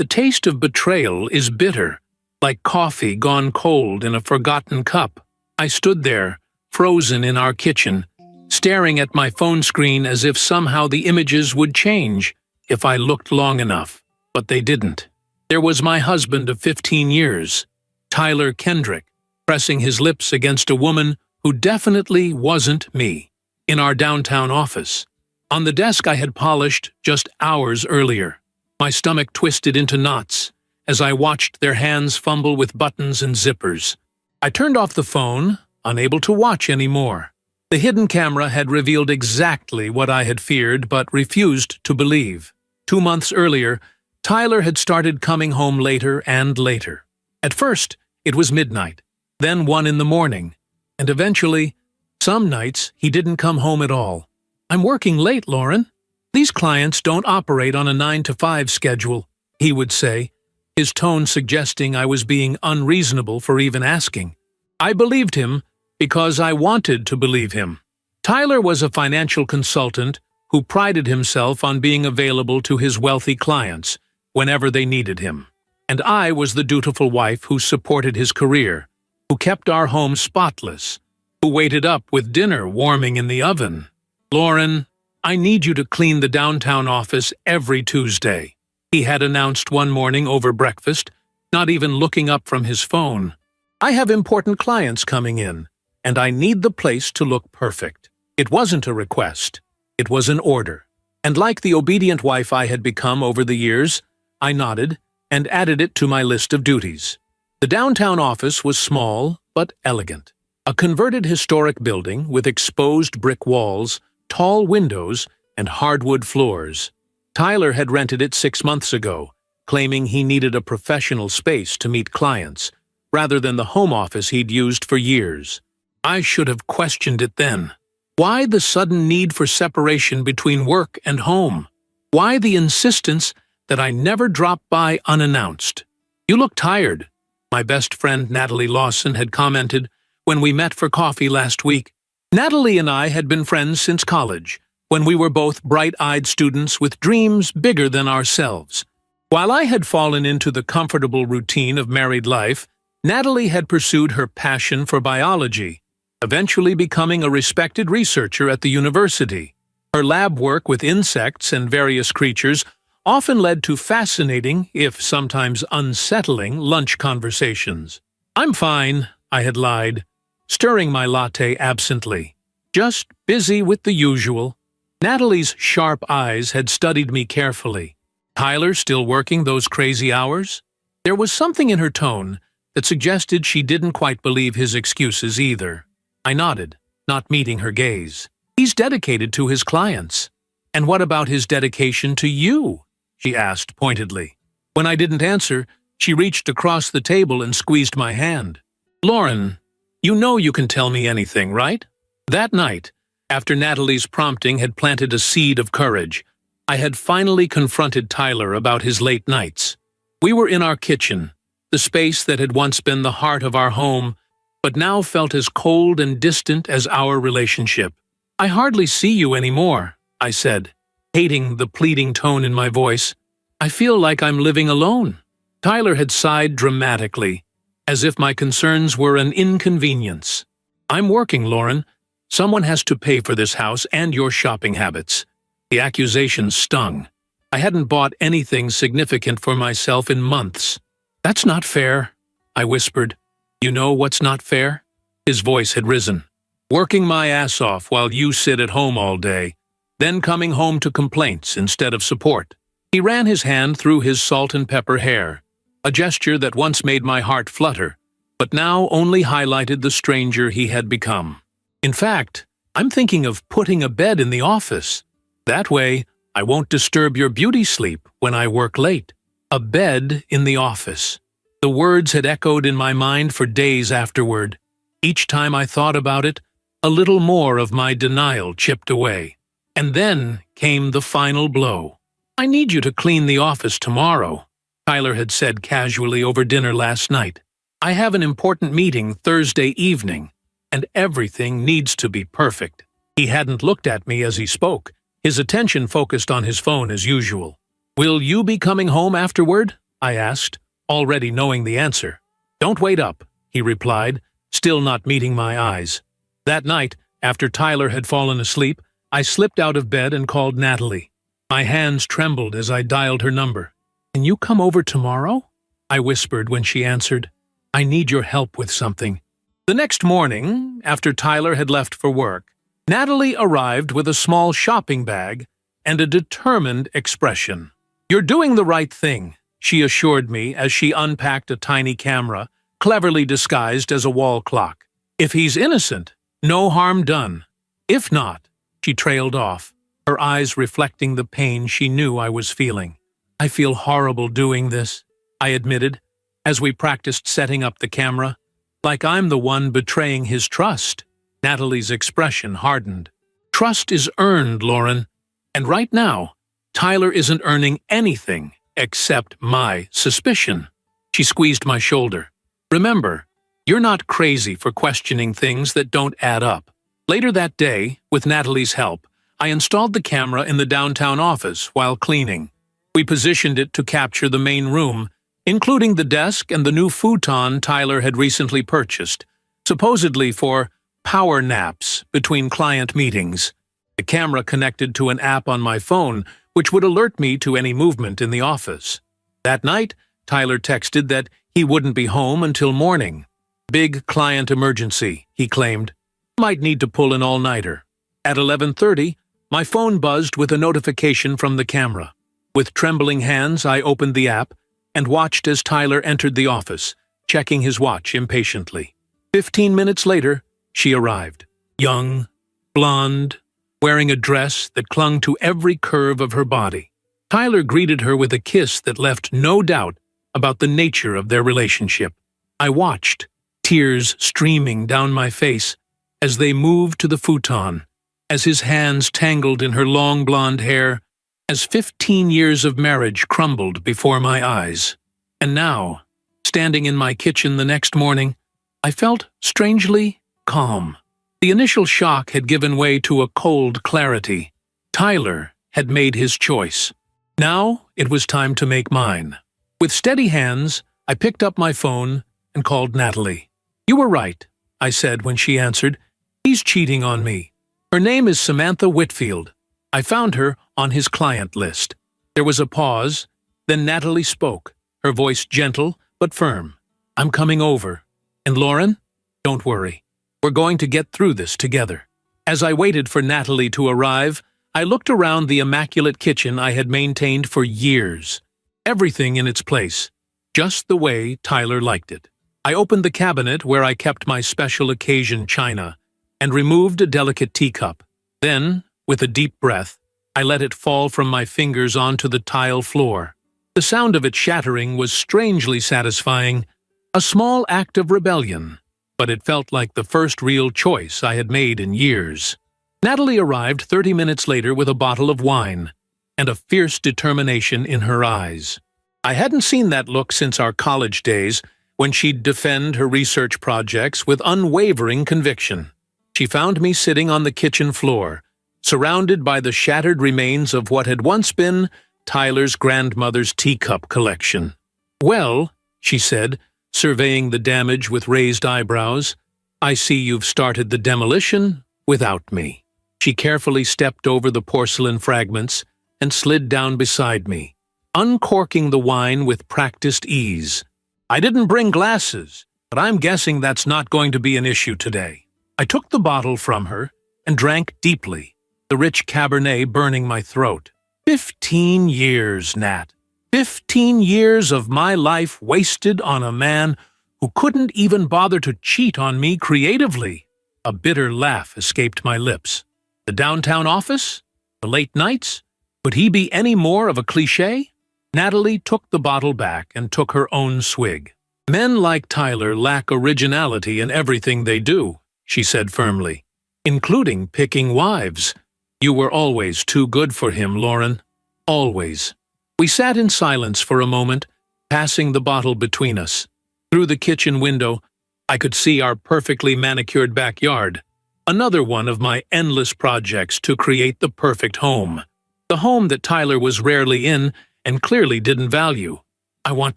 The taste of betrayal is bitter, like coffee gone cold in a forgotten cup. I stood there, frozen in our kitchen, staring at my phone screen as if somehow the images would change if I looked long enough. But they didn't. There was my husband of 15 years, Tyler Kendrick, pressing his lips against a woman who definitely wasn't me, in our downtown office. On the desk I had polished just hours earlier. My stomach twisted into knots as I watched their hands fumble with buttons and zippers. I turned off the phone, unable to watch anymore. The hidden camera had revealed exactly what I had feared but refused to believe. 2 months earlier, Tyler had started coming home later and later. At first, it was midnight, then 1 in the morning, and eventually, some nights he didn't come home at all. "I'm working late, Lauren. These clients don't operate on a 9-to-5 schedule," he would say, his tone suggesting I was being unreasonable for even asking. I believed him because I wanted to believe him. Tyler was a financial consultant who prided himself on being available to his wealthy clients whenever they needed him. And I was the dutiful wife who supported his career, who kept our home spotless, who waited up with dinner warming in the oven. "Lauren, I need you to clean the downtown office every Tuesday," he had announced one morning over breakfast, not even looking up from his phone. "I have important clients coming in, and I need the place to look perfect." It wasn't a request. It was an order. And like the obedient wife I had become over the years, I nodded and added it to my list of duties. The downtown office was small but elegant. A converted historic building with exposed brick walls, tall windows, and hardwood floors. Tyler had rented it 6 months ago, claiming he needed a professional space to meet clients, rather than the home office he'd used for years. I should have questioned it then. Why the sudden need for separation between work and home? Why the insistence that I never drop by unannounced? "You look tired," my best friend Natalie Lawson had commented when we met for coffee last week. Natalie and I had been friends since college, when we were both bright-eyed students with dreams bigger than ourselves. While I had fallen into the comfortable routine of married life, Natalie had pursued her passion for biology, eventually becoming a respected researcher at the university. Her lab work with insects and various creatures often led to fascinating, if sometimes unsettling, lunch conversations. "I'm fine," I had lied, stirring my latte absently. "Just busy with the usual." Natalie's sharp eyes had studied me carefully. Tyler still working those crazy hours? There was something in her tone that suggested she didn't quite believe his excuses either. I nodded, not meeting her gaze. "He's dedicated to his clients." "And what about his dedication to you?" she asked pointedly. When I didn't answer, she reached across the table and squeezed my hand. "Lauren, you know you can tell me anything, right?" That night, after Natalie's prompting had planted a seed of courage, I had finally confronted Tyler about his late nights. We were in our kitchen, the space that had once been the heart of our home, but now felt as cold and distant as our relationship. "I hardly see you anymore," I said, hating the pleading tone in my voice. "I feel like I'm living alone." Tyler had sighed dramatically, as if my concerns were an inconvenience. "I'm working, Lauren. Someone has to pay for this house and your shopping habits." The accusation stung. I hadn't bought anything significant for myself in months. "That's not fair," I whispered. "You know what's not fair?" His voice had risen. "Working my ass off while you sit at home all day, then coming home to complaints instead of support." He ran his hand through his salt and pepper hair, a gesture that once made my heart flutter, but now only highlighted the stranger he had become. "In fact, I'm thinking of putting a bed in the office. That way, I won't disturb your beauty sleep when I work late." A bed in the office. The words had echoed in my mind for days afterward. Each time I thought about it, a little more of my denial chipped away. And then came the final blow. "I need you to clean the office tomorrow," Tyler had said casually over dinner last night. "I have an important meeting Thursday evening, and everything needs to be perfect." He hadn't looked at me as he spoke, his attention focused on his phone as usual. "Will you be coming home afterward?" I asked, already knowing the answer. "Don't wait up," he replied, still not meeting my eyes. That night, after Tyler had fallen asleep, I slipped out of bed and called Natalie. My hands trembled as I dialed her number. "Can you come over tomorrow?" I whispered when she answered. "I need your help with something." The next morning, after Tyler had left for work, Natalie arrived with a small shopping bag and a determined expression. "You're doing the right thing," she assured me as she unpacked a tiny camera, cleverly disguised as a wall clock. "If he's innocent, no harm done. If not," she trailed off, her eyes reflecting the pain she knew I was feeling. "I feel horrible doing this," I admitted, as we practiced setting up the camera. "Like I'm the one betraying his trust." Natalie's expression hardened. "Trust is earned, Lauren. And right now, Tyler isn't earning anything except my suspicion." She squeezed my shoulder. "Remember, you're not crazy for questioning things that don't add up." Later that day, with Natalie's help, I installed the camera in the downtown office while cleaning. We positioned it to capture the main room, including the desk and the new futon Tyler had recently purchased, supposedly for power naps between client meetings. The camera connected to an app on my phone, which would alert me to any movement in the office. That night, Tyler texted that he wouldn't be home until morning. "Big client emergency," he claimed. "Might need to pull an all-nighter." At 11:30, my phone buzzed with a notification from the camera. With trembling hands, I opened the app and watched as Tyler entered the office, checking his watch impatiently. 15 minutes later, she arrived. Young, blonde, wearing a dress that clung to every curve of her body. Tyler greeted her with a kiss that left no doubt about the nature of their relationship. I watched, tears streaming down my face, as they moved to the futon, as his hands tangled in her long blonde hair, as 15 years of marriage crumbled before my eyes. And now, standing in my kitchen the next morning, I felt strangely calm. The initial shock had given way to a cold clarity. Tyler had made his choice. Now it was time to make mine. With steady hands, I picked up my phone and called Natalie. "You were right," I said when she answered. "He's cheating on me. Her name is Samantha Whitfield. I found her on his client list." There was a pause, then Natalie spoke, her voice gentle but firm. "I'm coming over. And Lauren, don't worry. We're going to get through this together." As I waited for Natalie to arrive, I looked around the immaculate kitchen I had maintained for years. Everything in its place, just the way Tyler liked it. I opened the cabinet where I kept my special occasion china and removed a delicate teacup. Then, with a deep breath, I let it fall from my fingers onto the tile floor. The sound of it shattering was strangely satisfying, a small act of rebellion, but it felt like the first real choice I had made in years. Natalie arrived 30 minutes later with a bottle of wine and a fierce determination in her eyes. I hadn't seen that look since our college days, when she'd defend her research projects with unwavering conviction. She found me sitting on the kitchen floor, surrounded by the shattered remains of what had once been Tyler's grandmother's teacup collection. "Well," she said, surveying the damage with raised eyebrows, "I see you've started the demolition without me." She carefully stepped over the porcelain fragments and slid down beside me, uncorking the wine with practiced ease. "I didn't bring glasses, but I'm guessing that's not going to be an issue today." I took the bottle from her and drank deeply, the rich Cabernet burning my throat. 15 years, Nat. 15 years of my life wasted on a man who couldn't even bother to cheat on me creatively. A bitter laugh escaped my lips. The downtown office? The late nights? Could he be any more of a cliché? Natalie took the bottle back and took her own swig. "Men like Tyler lack originality in everything they do," she said firmly, "including picking wives. You were always too good for him, Lauren. Always." We sat in silence for a moment, passing the bottle between us. Through the kitchen window, I could see our perfectly manicured backyard, another one of my endless projects to create the perfect home. The home that Tyler was rarely in and clearly didn't value. I want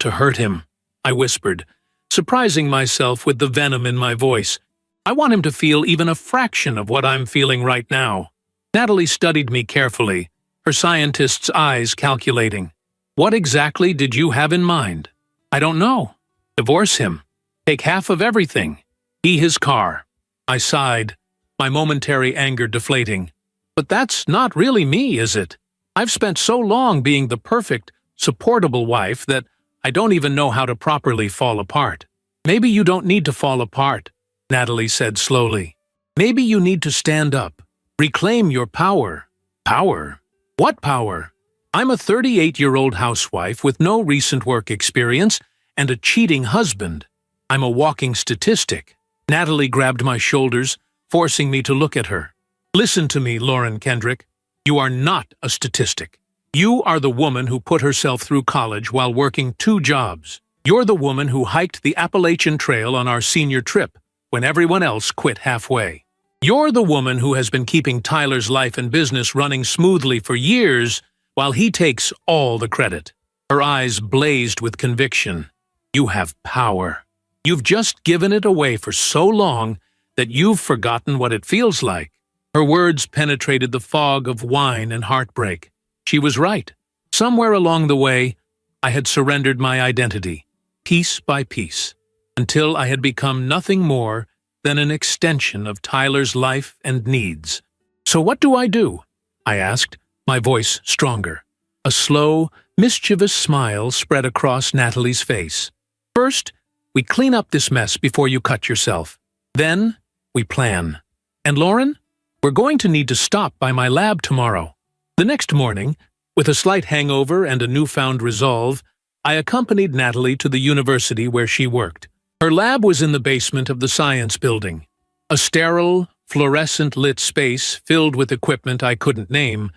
to hurt him, I whispered, surprising myself with the venom in my voice. I want him to feel even a fraction of what I'm feeling right now. Natalie studied me carefully, her scientist's eyes calculating. What exactly did you have in mind? I don't know. Divorce him. Take half of everything. His car. I sighed, my momentary anger deflating. But that's not really me, is it? I've spent so long being the perfect, supportable wife that I don't even know how to properly fall apart. Maybe you don't need to fall apart, Natalie said slowly. Maybe you need to stand up, reclaim your power. Power? What power? I'm a 38-year-old housewife with no recent work experience and a cheating husband. I'm a walking statistic. Natalie grabbed my shoulders, forcing me to look at her. Listen to me, Lauren Kendrick. You are not a statistic. You are the woman who put herself through college while working 2 jobs. You're the woman who hiked the Appalachian Trail on our senior trip when everyone else quit halfway. You're the woman who has been keeping Tyler's life and business running smoothly for years while he takes all the credit. Her eyes blazed with conviction. You have power. You've just given it away for so long that you've forgotten what it feels like. Her words penetrated the fog of wine and heartbreak. She was right. Somewhere along the way, I had surrendered my identity, piece by piece, until I had become nothing more than an extension of Tyler's life and needs. So what do? I asked, my voice stronger. A slow, mischievous smile spread across Natalie's face. First, we clean up this mess before you cut yourself. Then, we plan. And Lauren, we're going to need to stop by my lab tomorrow. The next morning, with a slight hangover and a newfound resolve, I accompanied Natalie to the university where she worked. Her lab was in the basement of the science building, a sterile, fluorescent-lit space filled with equipment I couldn't name,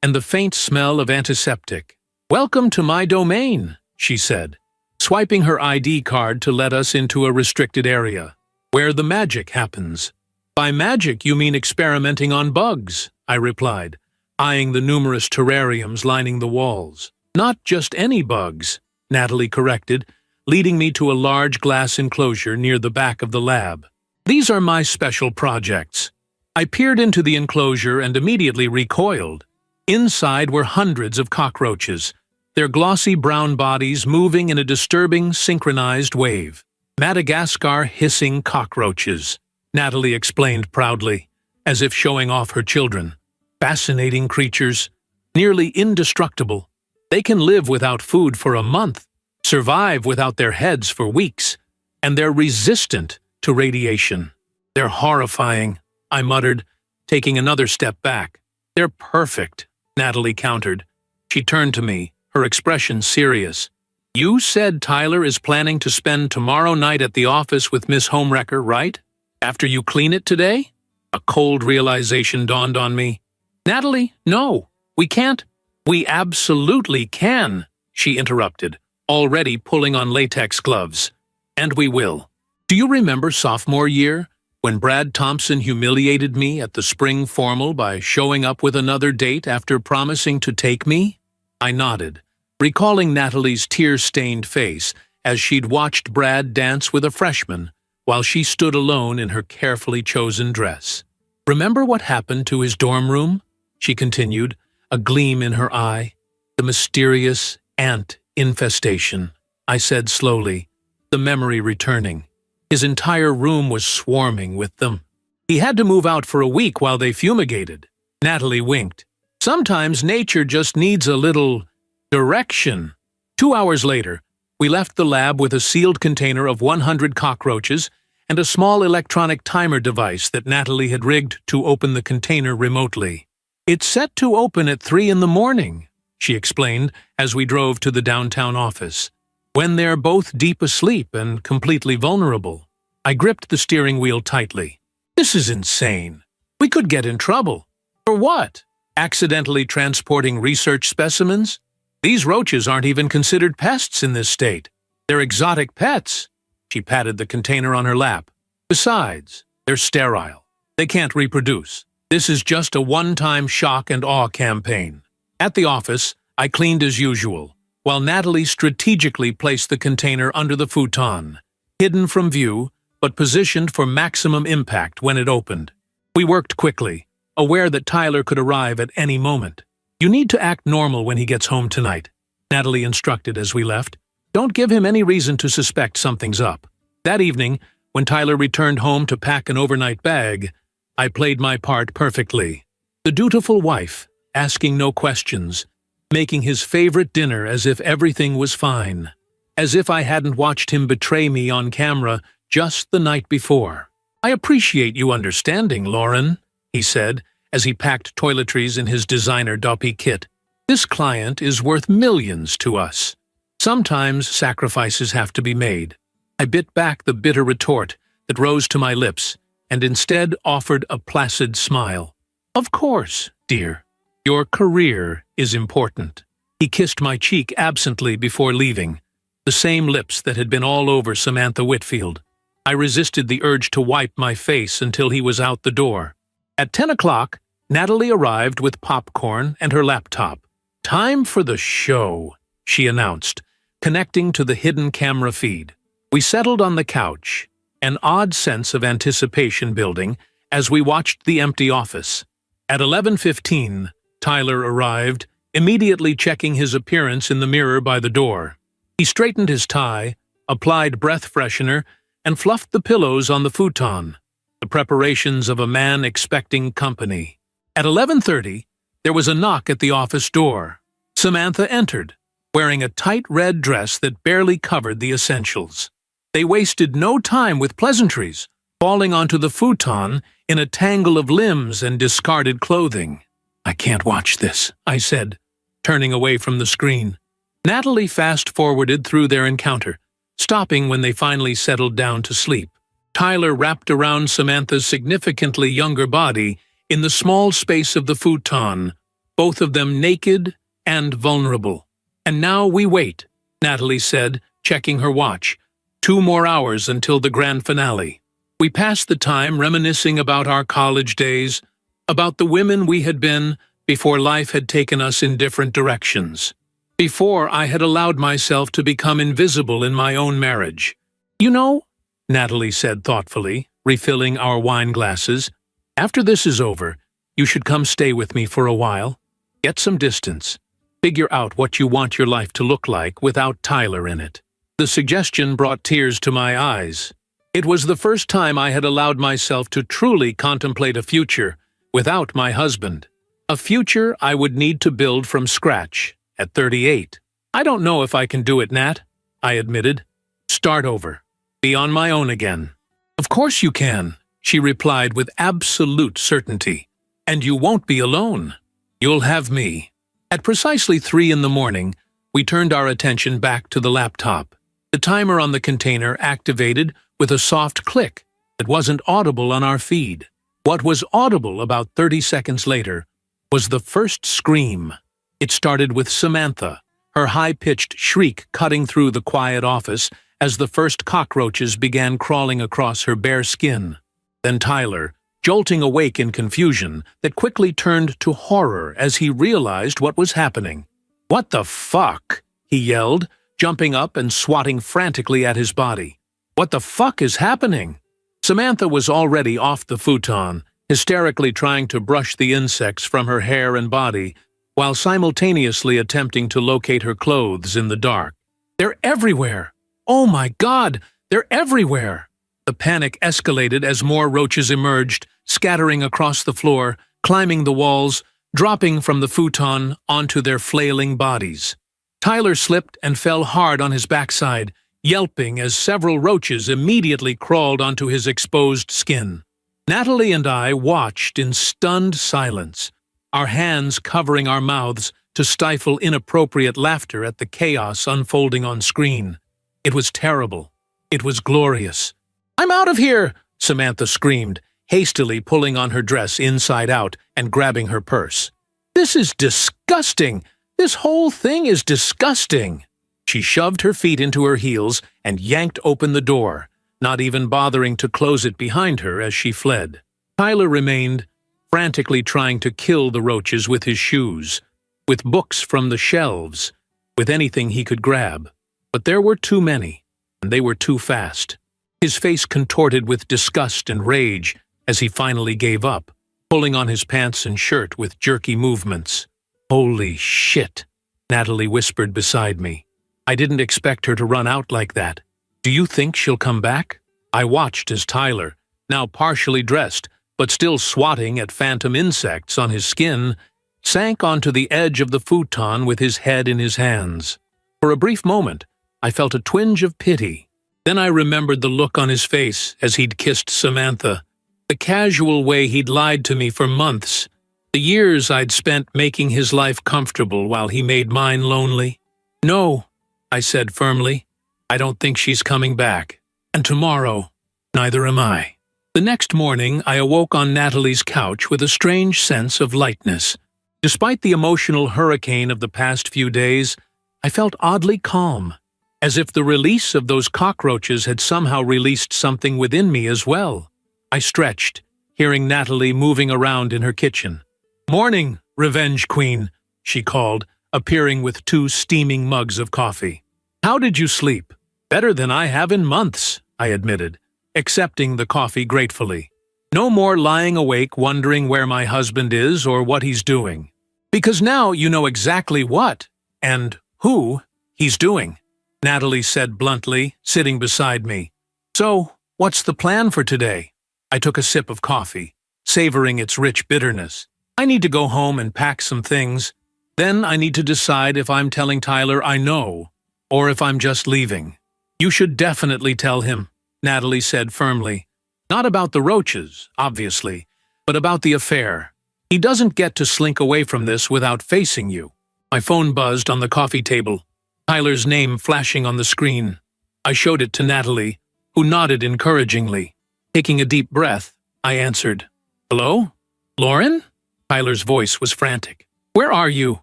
and the faint smell of antiseptic. "Welcome to my domain," she said, swiping her ID card to let us into a restricted area, where the magic happens. "By magic, you mean experimenting on bugs," I replied, eyeing the numerous terrariums lining the walls. "Not just any bugs," Natalie corrected, leading me to a large glass enclosure near the back of the lab. "These are my special projects." I peered into the enclosure and immediately recoiled. Inside were hundreds of cockroaches, their glossy brown bodies moving in a disturbing, synchronized wave. "Madagascar hissing cockroaches," Natalie explained proudly, as if showing off her children. "Fascinating creatures, nearly indestructible. They can live without food for a month, survive without their heads for weeks, and they're resistant to radiation." "They're horrifying," I muttered, taking another step back. "They're perfect," Natalie countered. She turned to me, her expression serious. "You said Tyler is planning to spend tomorrow night at the office with Miss Homewrecker, right? After you clean it today?" A cold realization dawned on me. "Natalie, no, we can't." "We absolutely can," she interrupted, already pulling on latex gloves. "And we will. Do you remember sophomore year, when Brad Thompson humiliated me at the spring formal by showing up with another date after promising to take me?" I nodded, recalling Natalie's tear-stained face as she'd watched Brad dance with a freshman while she stood alone in her carefully chosen dress. "Remember what happened to his dorm room?" she continued, a gleam in her eye. "The mysterious ant infestation," I said slowly, the memory returning. "His entire room was swarming with them. He had to move out for a week while they fumigated." Natalie winked. "Sometimes nature just needs a little direction." 2 hours later, we left the lab with a sealed container of 100 cockroaches and a small electronic timer device that Natalie had rigged to open the container remotely. "It's set to open at 3 in the morning, she explained as we drove to the downtown office, "when they're both deep asleep and completely vulnerable." I gripped the steering wheel tightly. "This is insane. We could get in trouble." "For what? Accidentally transporting research specimens? These roaches aren't even considered pests in this state. They're exotic pets." She patted the container on her lap. "Besides, they're sterile. They can't reproduce. This is just a one-time shock and awe campaign." At the office, I cleaned as usual, while Natalie strategically placed the container under the futon, hidden from view, but positioned for maximum impact when it opened. We worked quickly, aware that Tyler could arrive at any moment. "You need to act normal when he gets home tonight," Natalie instructed as we left. "Don't give him any reason to suspect something's up." That evening, when Tyler returned home to pack an overnight bag, I played my part perfectly. The dutiful wife, asking no questions, making his favorite dinner as if everything was fine, as if I hadn't watched him betray me on camera just the night before. "I appreciate you understanding, Lauren," he said, as he packed toiletries in his designer Doppy kit. "This client is worth millions to us. Sometimes sacrifices have to be made." I bit back the bitter retort that rose to my lips and instead offered a placid smile. "Of course, dear. Your career is important." He kissed my cheek absently before leaving, the same lips that had been all over Samantha Whitfield. I resisted the urge to wipe my face until he was out the door. At 10 o'clock, Natalie arrived with popcorn and her laptop. "Time for the show," she announced, connecting to the hidden camera feed. We settled on the couch, an odd sense of anticipation building as we watched the empty office. At 11:15, Tyler arrived, immediately checking his appearance in the mirror by the door. He straightened his tie, applied breath freshener, and fluffed the pillows on the futon, the preparations of a man expecting company. At 11:30, there was a knock at the office door. Samantha entered, wearing a tight red dress that barely covered the essentials. They wasted no time with pleasantries, falling onto the futon in a tangle of limbs and discarded clothing. "I can't watch this," I said, turning away from the screen. Natalie fast-forwarded through their encounter, stopping when they finally settled down to sleep. Tyler wrapped around Samantha's significantly younger body in the small space of the futon, both of them naked and vulnerable. "And now we wait," Natalie said, checking her watch. 2 more hours until the grand finale." We passed the time reminiscing about our college days, about the women we had been before life had taken us in different directions, before I had allowed myself to become invisible in my own marriage. "You know," Natalie said thoughtfully, refilling our wine glasses, "after this is over, you should come stay with me for a while. Get some distance. Figure out what you want your life to look like without Tyler in it." The suggestion brought tears to my eyes. It was the first time I had allowed myself to truly contemplate a future without my husband. A future I would need to build from scratch at 38. "I don't know if I can do it, Nat," I admitted. "Start over. Be on my own again." "Of course you can," she replied with absolute certainty. "And you won't be alone. You'll have me." At precisely 3 in the morning, we turned our attention back to the laptop. The timer on the container activated with a soft click that wasn't audible on our feed. What was audible about 30 seconds later was the first scream. It started with Samantha, her high-pitched shriek cutting through the quiet office as the first cockroaches began crawling across her bare skin. Then Tyler, jolting awake in confusion that quickly turned to horror as he realized what was happening. "What the fuck?" he yelled, jumping up and swatting frantically at his body. "What the fuck is happening?" Samantha was already off the futon, hysterically trying to brush the insects from her hair and body, while simultaneously attempting to locate her clothes in the dark. "They're everywhere! Oh my God, they're everywhere!" The panic escalated as more roaches emerged, scattering across the floor, climbing the walls, dropping from the futon onto their flailing bodies. Tyler slipped and fell hard on his backside, yelping as several roaches immediately crawled onto his exposed skin. Natalie and I watched in stunned silence, our hands covering our mouths to stifle inappropriate laughter at the chaos unfolding on screen. It was terrible. It was glorious. "I'm out of here!" Samantha screamed, hastily pulling on her dress inside out and grabbing her purse. "This is disgusting! This whole thing is disgusting!" She shoved her feet into her heels and yanked open the door, not even bothering to close it behind her as she fled. Tyler remained, frantically trying to kill the roaches with his shoes, with books from the shelves, with anything he could grab. But there were too many, and they were too fast. His face contorted with disgust and rage as he finally gave up, pulling on his pants and shirt with jerky movements. "Holy shit," Natalie whispered beside me. "I didn't expect her to run out like that. Do you think she'll come back?" I watched as Tyler, now partially dressed, but still swatting at phantom insects on his skin, sank onto the edge of the futon with his head in his hands. For a brief moment, I felt a twinge of pity. Then I remembered the look on his face as he'd kissed Samantha, the casual way he'd lied to me for months, the years I'd spent making his life comfortable while he made mine lonely. "No," I said firmly. "I don't think she's coming back. And tomorrow, neither am I." The next morning, I awoke on Natalie's couch with a strange sense of lightness. Despite the emotional hurricane of the past few days, I felt oddly calm, as if the release of those cockroaches had somehow released something within me as well. I stretched, hearing Natalie moving around in her kitchen. "Morning, Revenge Queen," she called, appearing with 2 steaming mugs of coffee. "How did you sleep?" "Better than I have in months," I admitted, accepting the coffee gratefully. "No more lying awake wondering where my husband is or what he's doing. Because now you know exactly what, and who, he's doing," Natalie said bluntly, sitting beside me. "So, what's the plan for today?" I took a sip of coffee, savoring its rich bitterness. "I need to go home and pack some things. Then I need to decide if I'm telling Tyler I know, or if I'm just leaving." "You should definitely tell him," Natalie said firmly. "Not about the roaches, obviously, but about the affair. He doesn't get to slink away from this without facing you." My phone buzzed on the coffee table, Tyler's name flashing on the screen. I showed it to Natalie, who nodded encouragingly. Taking a deep breath, I answered. "Hello? Lauren?" Tyler's voice was frantic. "Where are you?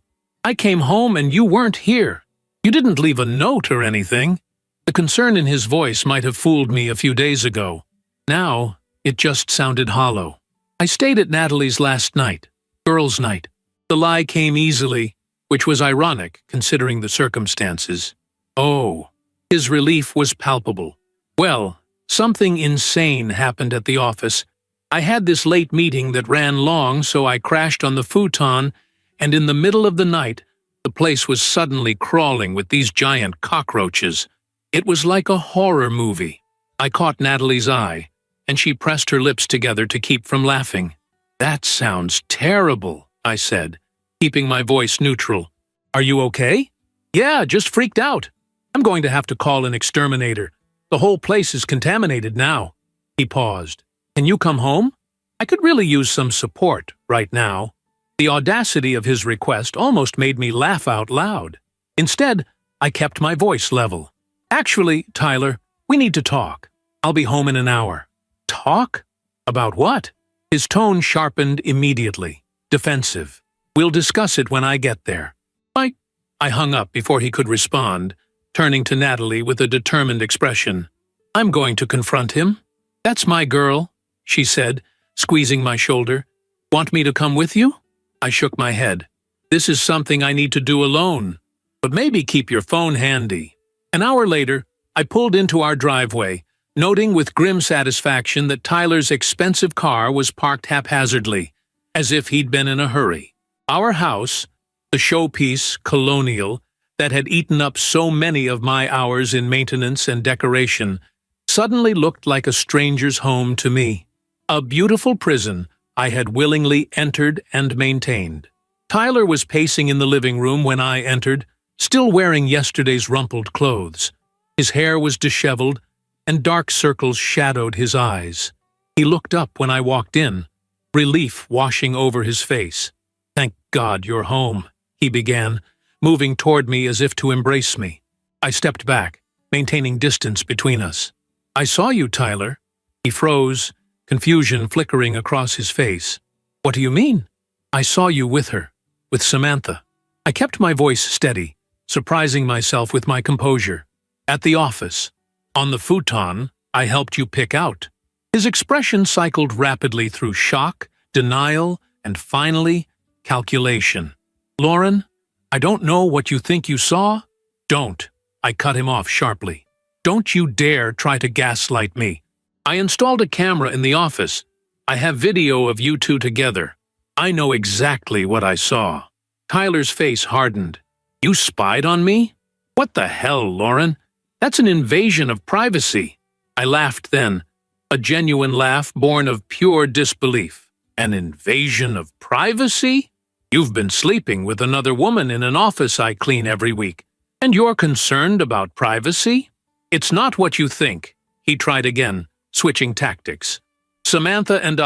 I came home and you weren't here. You didn't leave a note or anything." The concern in his voice might have fooled me a few days ago. Now, it just sounded hollow. "I stayed at Natalie's last night, girls' night." The lie came easily, which was ironic considering the circumstances. Oh, his relief was palpable. "Well, something insane happened at the office. I had this late meeting that ran long, so I crashed on the futon, and in the middle of the night, the place was suddenly crawling with these giant cockroaches. It was like a horror movie." I caught Natalie's eye, and she pressed her lips together to keep from laughing. "That sounds terrible," I said, keeping my voice neutral. "Are you okay?" "Yeah, just freaked out. I'm going to have to call an exterminator. The whole place is contaminated now." He paused. "Can you come home? I could really use some support right now." The audacity of his request almost made me laugh out loud. Instead, I kept my voice level. "Actually, Tyler, we need to talk. I'll be home in an hour." "Talk? About what?" His tone sharpened immediately, defensive. "We'll discuss it when I get there." I hung up before he could respond, turning to Natalie with a determined expression. "I'm going to confront him." "That's my girl," she said, squeezing my shoulder. "Want me to come with you?" I shook my head. "This is something I need to do alone, but maybe keep your phone handy." An hour later, I pulled into our driveway, noting with grim satisfaction that Tyler's expensive car was parked haphazardly, as if he'd been in a hurry. Our house, the showpiece colonial that had eaten up so many of my hours in maintenance and decoration, suddenly looked like a stranger's home to me. A beautiful prison I had willingly entered and maintained. Tyler was pacing in the living room when I entered, still wearing yesterday's rumpled clothes. His hair was disheveled, and dark circles shadowed his eyes. He looked up when I walked in, relief washing over his face. "Thank God you're home," he began, moving toward me as if to embrace me. I stepped back, maintaining distance between us. "I saw you, Tyler." He froze, confusion flickering across his face. "What do you mean?" "I saw you with her, with Samantha." I kept my voice steady, surprising myself with my composure. "At the office. On the futon I helped you pick out." His expression cycled rapidly through shock, denial, and finally, calculation. "Lauren, I don't know what you think you saw. Don't. I cut him off sharply. Don't you dare try to gaslight me. I installed a camera in the office. I have video of you two together. I know exactly what I saw. Tyler's face hardened. You spied on me? What the hell, Lauren? That's an invasion of privacy. I laughed then, a genuine laugh born of pure disbelief. An invasion of privacy? You've been sleeping with another woman in an office I clean every week, and you're concerned about privacy? It's not what you think. He tried again, switching tactics. Samantha and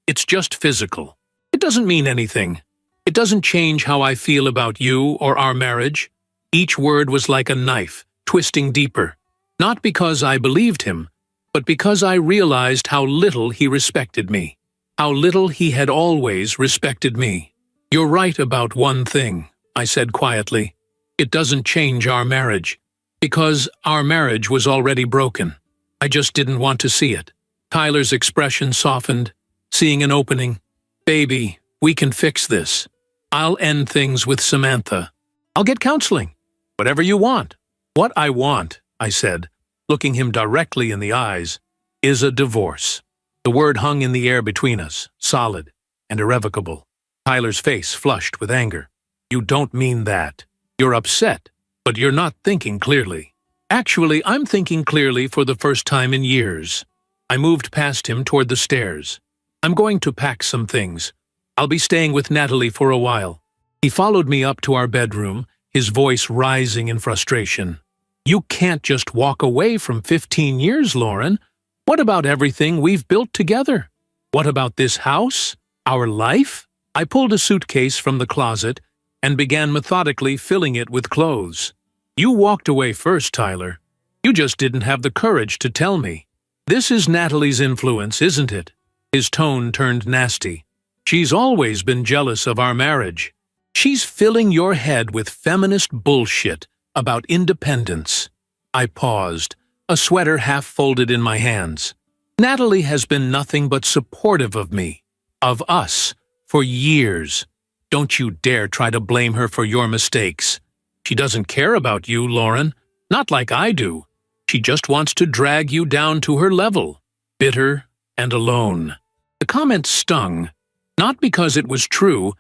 it's just physical. It doesn't mean anything. It doesn't change how I feel about you or our marriage. Each word was like a knife, twisting deeper. Not because I believed him, but because I realized how little he respected me. How little he had always respected me. You're right about one thing, I said quietly. It doesn't change our marriage. Because our marriage was already broken. I just didn't want to see it. Tyler's expression softened, seeing an opening. Baby, we can fix this. I'll end things with Samantha. I'll get counseling. Whatever you want. What I want, I said, looking him directly in the eyes, is a divorce. The word hung in the air between us, solid and irrevocable. Tyler's face flushed with anger. You don't mean that. You're upset, but you're not thinking clearly. Actually, I'm thinking clearly for the first time in years. I moved past him toward the stairs. I'm going to pack some things. I'll be staying with Natalie for a while. He followed me up to our bedroom, his voice rising in frustration. You can't just walk away from 15 years, Lauren. What about everything we've built together? What about this house? Our life? I pulled a suitcase from the closet and began methodically filling it with clothes. You walked away first, Tyler. You just didn't have the courage to tell me. This is Natalie's influence, isn't it? His tone turned nasty. She's always been jealous of our marriage. She's filling your head with feminist bullshit about independence. I paused, a sweater half folded in my hands. Natalie has been nothing but supportive of me, of us, for years. Don't you dare try to blame her for your mistakes. She doesn't care about you, Lauren. Not like I do. She just wants to drag you down to her level. Bitter and alone. The comment stung, not because it was true,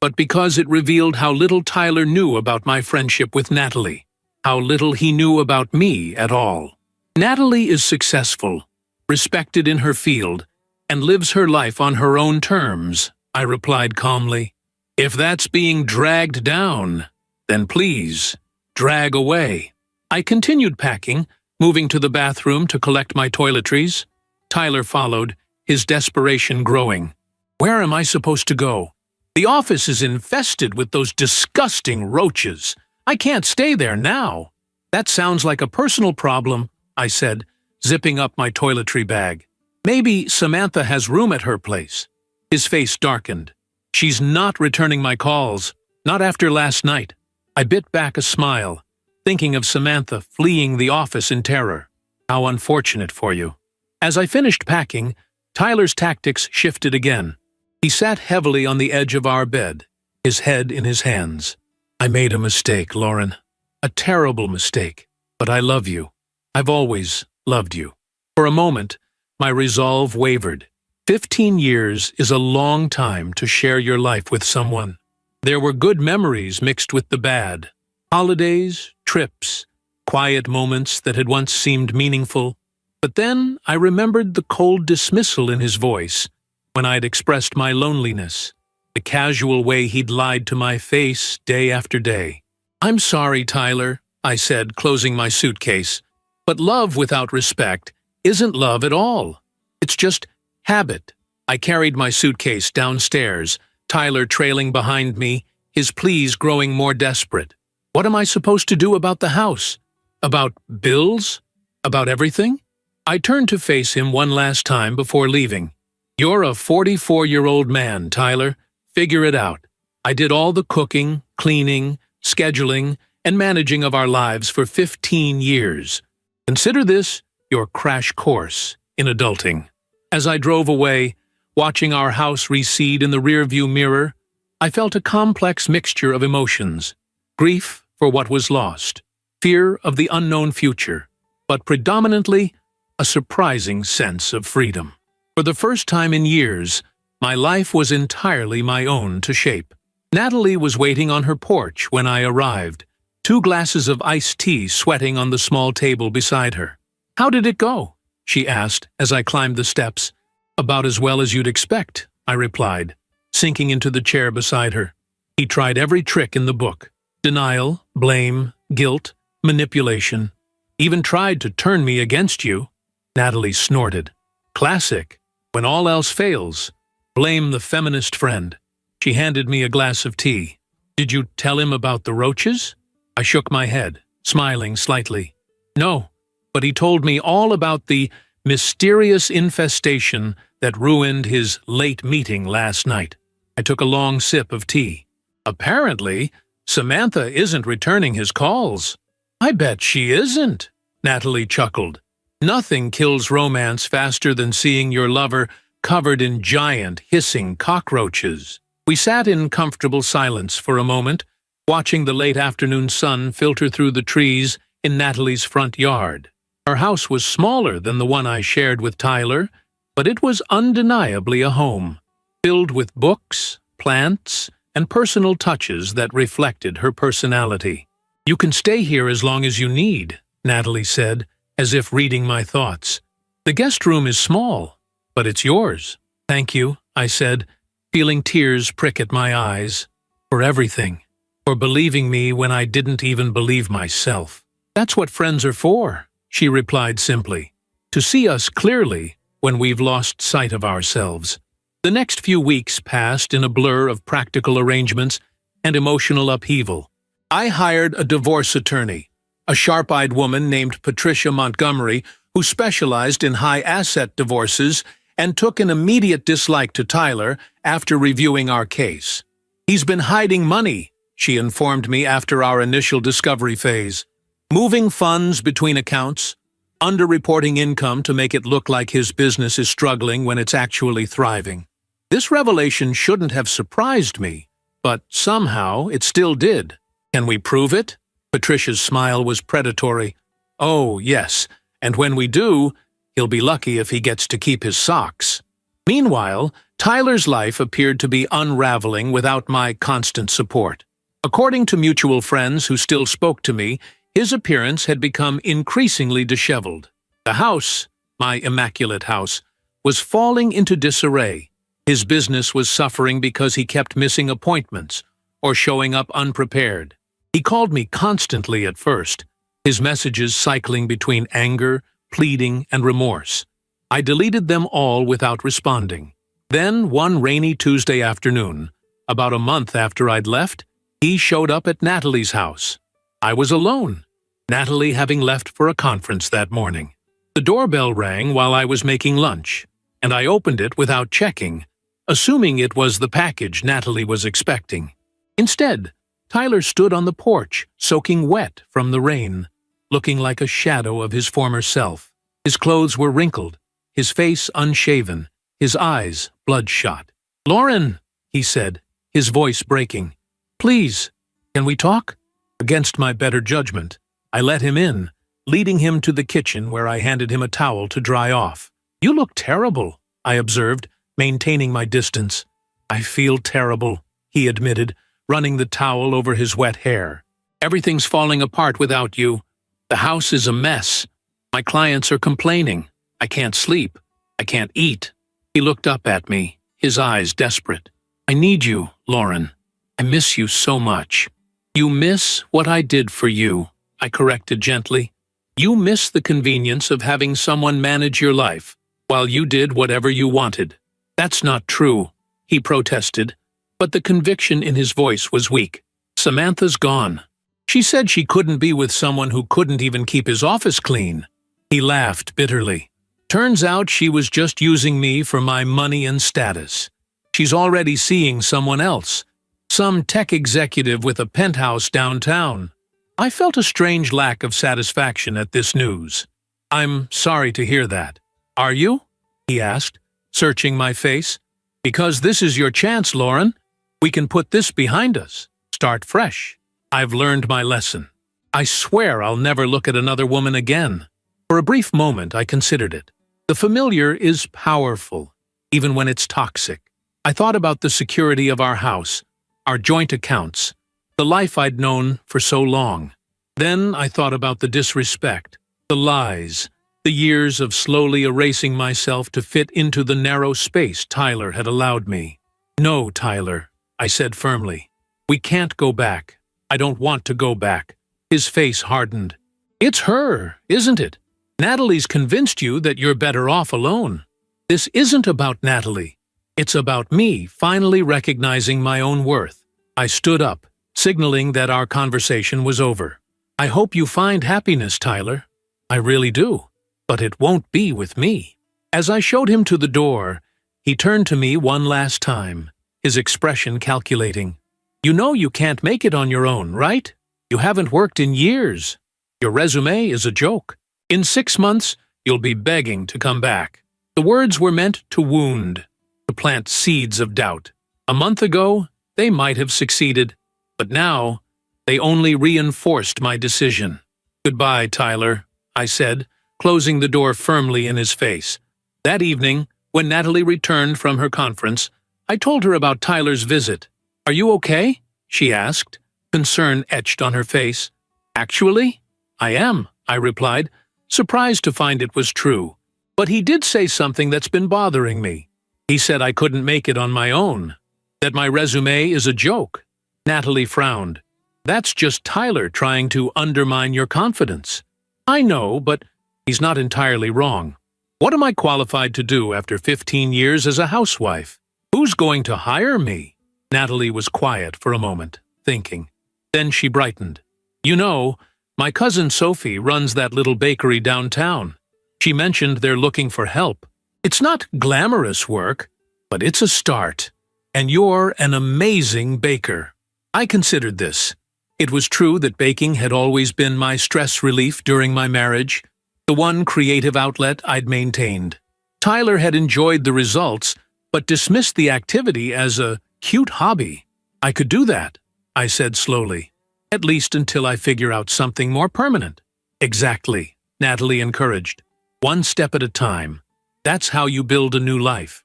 but because it revealed how little Tyler knew about my friendship with Natalie. How little he knew about me at all. Natalie is successful, respected in her field, and lives her life on her own terms, I replied calmly. If that's being dragged down, then please, drag away. I continued packing, moving to the bathroom to collect my toiletries. Tyler followed, his desperation growing. Where am I supposed to go? The office is infested with those disgusting roaches. I can't stay there now. That sounds like a personal problem, I said, zipping up my toiletry bag. Maybe Samantha has room at her place. His face darkened. She's not returning my calls, not after last night. I bit back a smile, thinking of Samantha fleeing the office in terror. How unfortunate for you. As I finished packing, Tyler's tactics shifted again. He sat heavily on the edge of our bed, his head in his hands. I made a mistake, Lauren. A terrible mistake. But I love you. I've always loved you. For a moment, my resolve wavered. 15 years is a long time to share your life with someone. There were good memories mixed with the bad. Holidays, trips, quiet moments that had once seemed meaningful. But then I remembered the cold dismissal in his voice when I'd expressed my loneliness, the casual way he'd lied to my face day after day. I'm sorry, Tyler, I said, closing my suitcase. But love without respect isn't love at all. It's just habit. I carried my suitcase downstairs, Tyler trailing behind me, his pleas growing more desperate. What am I supposed to do about the house? About bills? About everything? I turned to face him one last time before leaving. You're a 44-year-old man, Tyler. Figure it out. I did all the cooking, cleaning, scheduling, and managing of our lives for 15 years. Consider this your crash course in adulting. As I drove away, watching our house recede in the rearview mirror, I felt a complex mixture of emotions. grief for what was lost, fear of the unknown future, but predominantly a surprising sense of freedom. For the first time in years, my life was entirely my own to shape. Natalie was waiting on her porch when I arrived, 2 glasses of iced tea sweating on the small table beside her. "How did it go?" she asked as I climbed the steps. "About as well as you'd expect," I replied, sinking into the chair beside her. "He tried every trick in the book. Denial, blame, guilt, manipulation. Even tried to turn me against you." Natalie snorted. "Classic. When all else fails, blame the feminist friend." She handed me a glass of tea. "Did you tell him about the roaches?" I shook my head, smiling slightly. "No, but he told me all about the mysterious infestation that ruined his late meeting last night." I took a long sip of tea. "Apparently, Samantha isn't returning his calls." "I bet she isn't," Natalie chuckled. "Nothing kills romance faster than seeing your lover covered in giant, hissing cockroaches." We sat in comfortable silence for a moment, watching the late afternoon sun filter through the trees in Natalie's front yard. Her house was smaller than the one I shared with Tyler, but it was undeniably a home, filled with books, plants, and personal touches that reflected her personality. "You can stay here as long as you need," Natalie said, as if reading my thoughts. "The guest room is small, but it's yours." "Thank you," I said, feeling tears prick at my eyes. "For everything. For believing me when I didn't even believe myself." "That's what friends are for," she replied simply. "To see us clearly when we've lost sight of ourselves." The next few weeks passed in a blur of practical arrangements and emotional upheaval. I hired a divorce attorney, a sharp-eyed woman named Patricia Montgomery, who specialized in high-asset divorces and took an immediate dislike to Tyler after reviewing our case. "He's been hiding money," she informed me after our initial discovery phase. "Moving funds between accounts, underreporting income to make it look like his business is struggling when it's actually thriving." This revelation shouldn't have surprised me, but somehow it still did. "Can we prove it?" Patricia's smile was predatory. "Oh, yes, and when we do, he'll be lucky if he gets to keep his socks." Meanwhile, Tyler's life appeared to be unraveling without my constant support. According to mutual friends who still spoke to me, his appearance had become increasingly disheveled. The house, my immaculate house, was falling into disarray. His business was suffering because he kept missing appointments or showing up unprepared. He called me constantly at first, his messages cycling between anger, pleading, and remorse. I deleted them all without responding. Then, one rainy Tuesday afternoon, about a month after I'd left, he showed up at Natalie's house. I was alone, Natalie having left for a conference that morning. The doorbell rang while I was making lunch, and I opened it without checking, assuming it was the package Natalie was expecting. Instead, Tyler stood on the porch, soaking wet from the rain, looking like a shadow of his former self. His clothes were wrinkled, his face unshaven, his eyes bloodshot. "Lauren," he said, his voice breaking. "Please, can we talk?" Against my better judgment, I let him in, leading him to the kitchen where I handed him a towel to dry off. "You look terrible," I observed, maintaining my distance. "I feel terrible," he admitted, running the towel over his wet hair. "Everything's falling apart without you. The house is a mess. My clients are complaining. I can't sleep. I can't eat." He looked up at me, his eyes desperate. "I need you, Lauren. I miss you so much." "You miss what I did for you," I corrected gently. "You miss the convenience of having someone manage your life, while you did whatever you wanted." "That's not true," he protested, but the conviction in his voice was weak. "Samantha's gone. She said she couldn't be with someone who couldn't even keep his office clean." He laughed bitterly. "Turns out she was just using me for my money and status. She's already seeing someone else, some tech executive with a penthouse downtown." I felt a strange lack of satisfaction at this news. "I'm sorry to hear that." "Are you?" he asked, searching my face. "Because this is your chance, Lauren. We can put this behind us. Start fresh." I've learned my lesson. I swear I'll never look at another woman again. For a brief moment, I considered it. The familiar is powerful, even when it's toxic. I thought about the security of our house, our joint accounts, the life I'd known for so long. Then I thought about the disrespect, the lies, the years of slowly erasing myself to fit into the narrow space Tyler had allowed me. "No, Tyler," I said firmly. "We can't go back. I don't want to go back." His face hardened. "It's her, isn't it? Natalie's convinced you that you're better off alone." "This isn't about Natalie. It's about me finally recognizing my own worth." I stood up, signaling that our conversation was over. "I hope you find happiness, Tyler. I really do. But it won't be with me." As I showed him to the door, he turned to me one last time, his expression calculating. "You know you can't make it on your own, right? You haven't worked in years. Your resume is a joke. In 6 months, you'll be begging to come back." The words were meant to wound, to plant seeds of doubt. A month ago, they might have succeeded, but now, they only reinforced my decision. "Goodbye, Tyler," I said, closing the door firmly in his face. That evening, when Natalie returned from her conference, I told her about Tyler's visit. "Are you okay?" she asked, concern etched on her face. "Actually, I am," I replied, surprised to find it was true. "But he did say something that's been bothering me. He said I couldn't make it on my own, that my resume is a joke." Natalie frowned. "That's just Tyler trying to undermine your confidence." "I know, but he's not entirely wrong. What am I qualified to do after 15 years as a housewife? Who's going to hire me?" Natalie was quiet for a moment, thinking. Then she brightened. "You know, my cousin Sophie runs that little bakery downtown. She mentioned they're looking for help. It's not glamorous work, but it's a start. And you're an amazing baker." I considered this. It was true that baking had always been my stress relief during my marriage, the one creative outlet I'd maintained. Tyler had enjoyed the results, but dismissed the activity as a cute hobby. "I could do that," I said slowly, "at least until I figure out something more permanent." "Exactly," Natalie encouraged. "One step at a time. That's how you build a new life."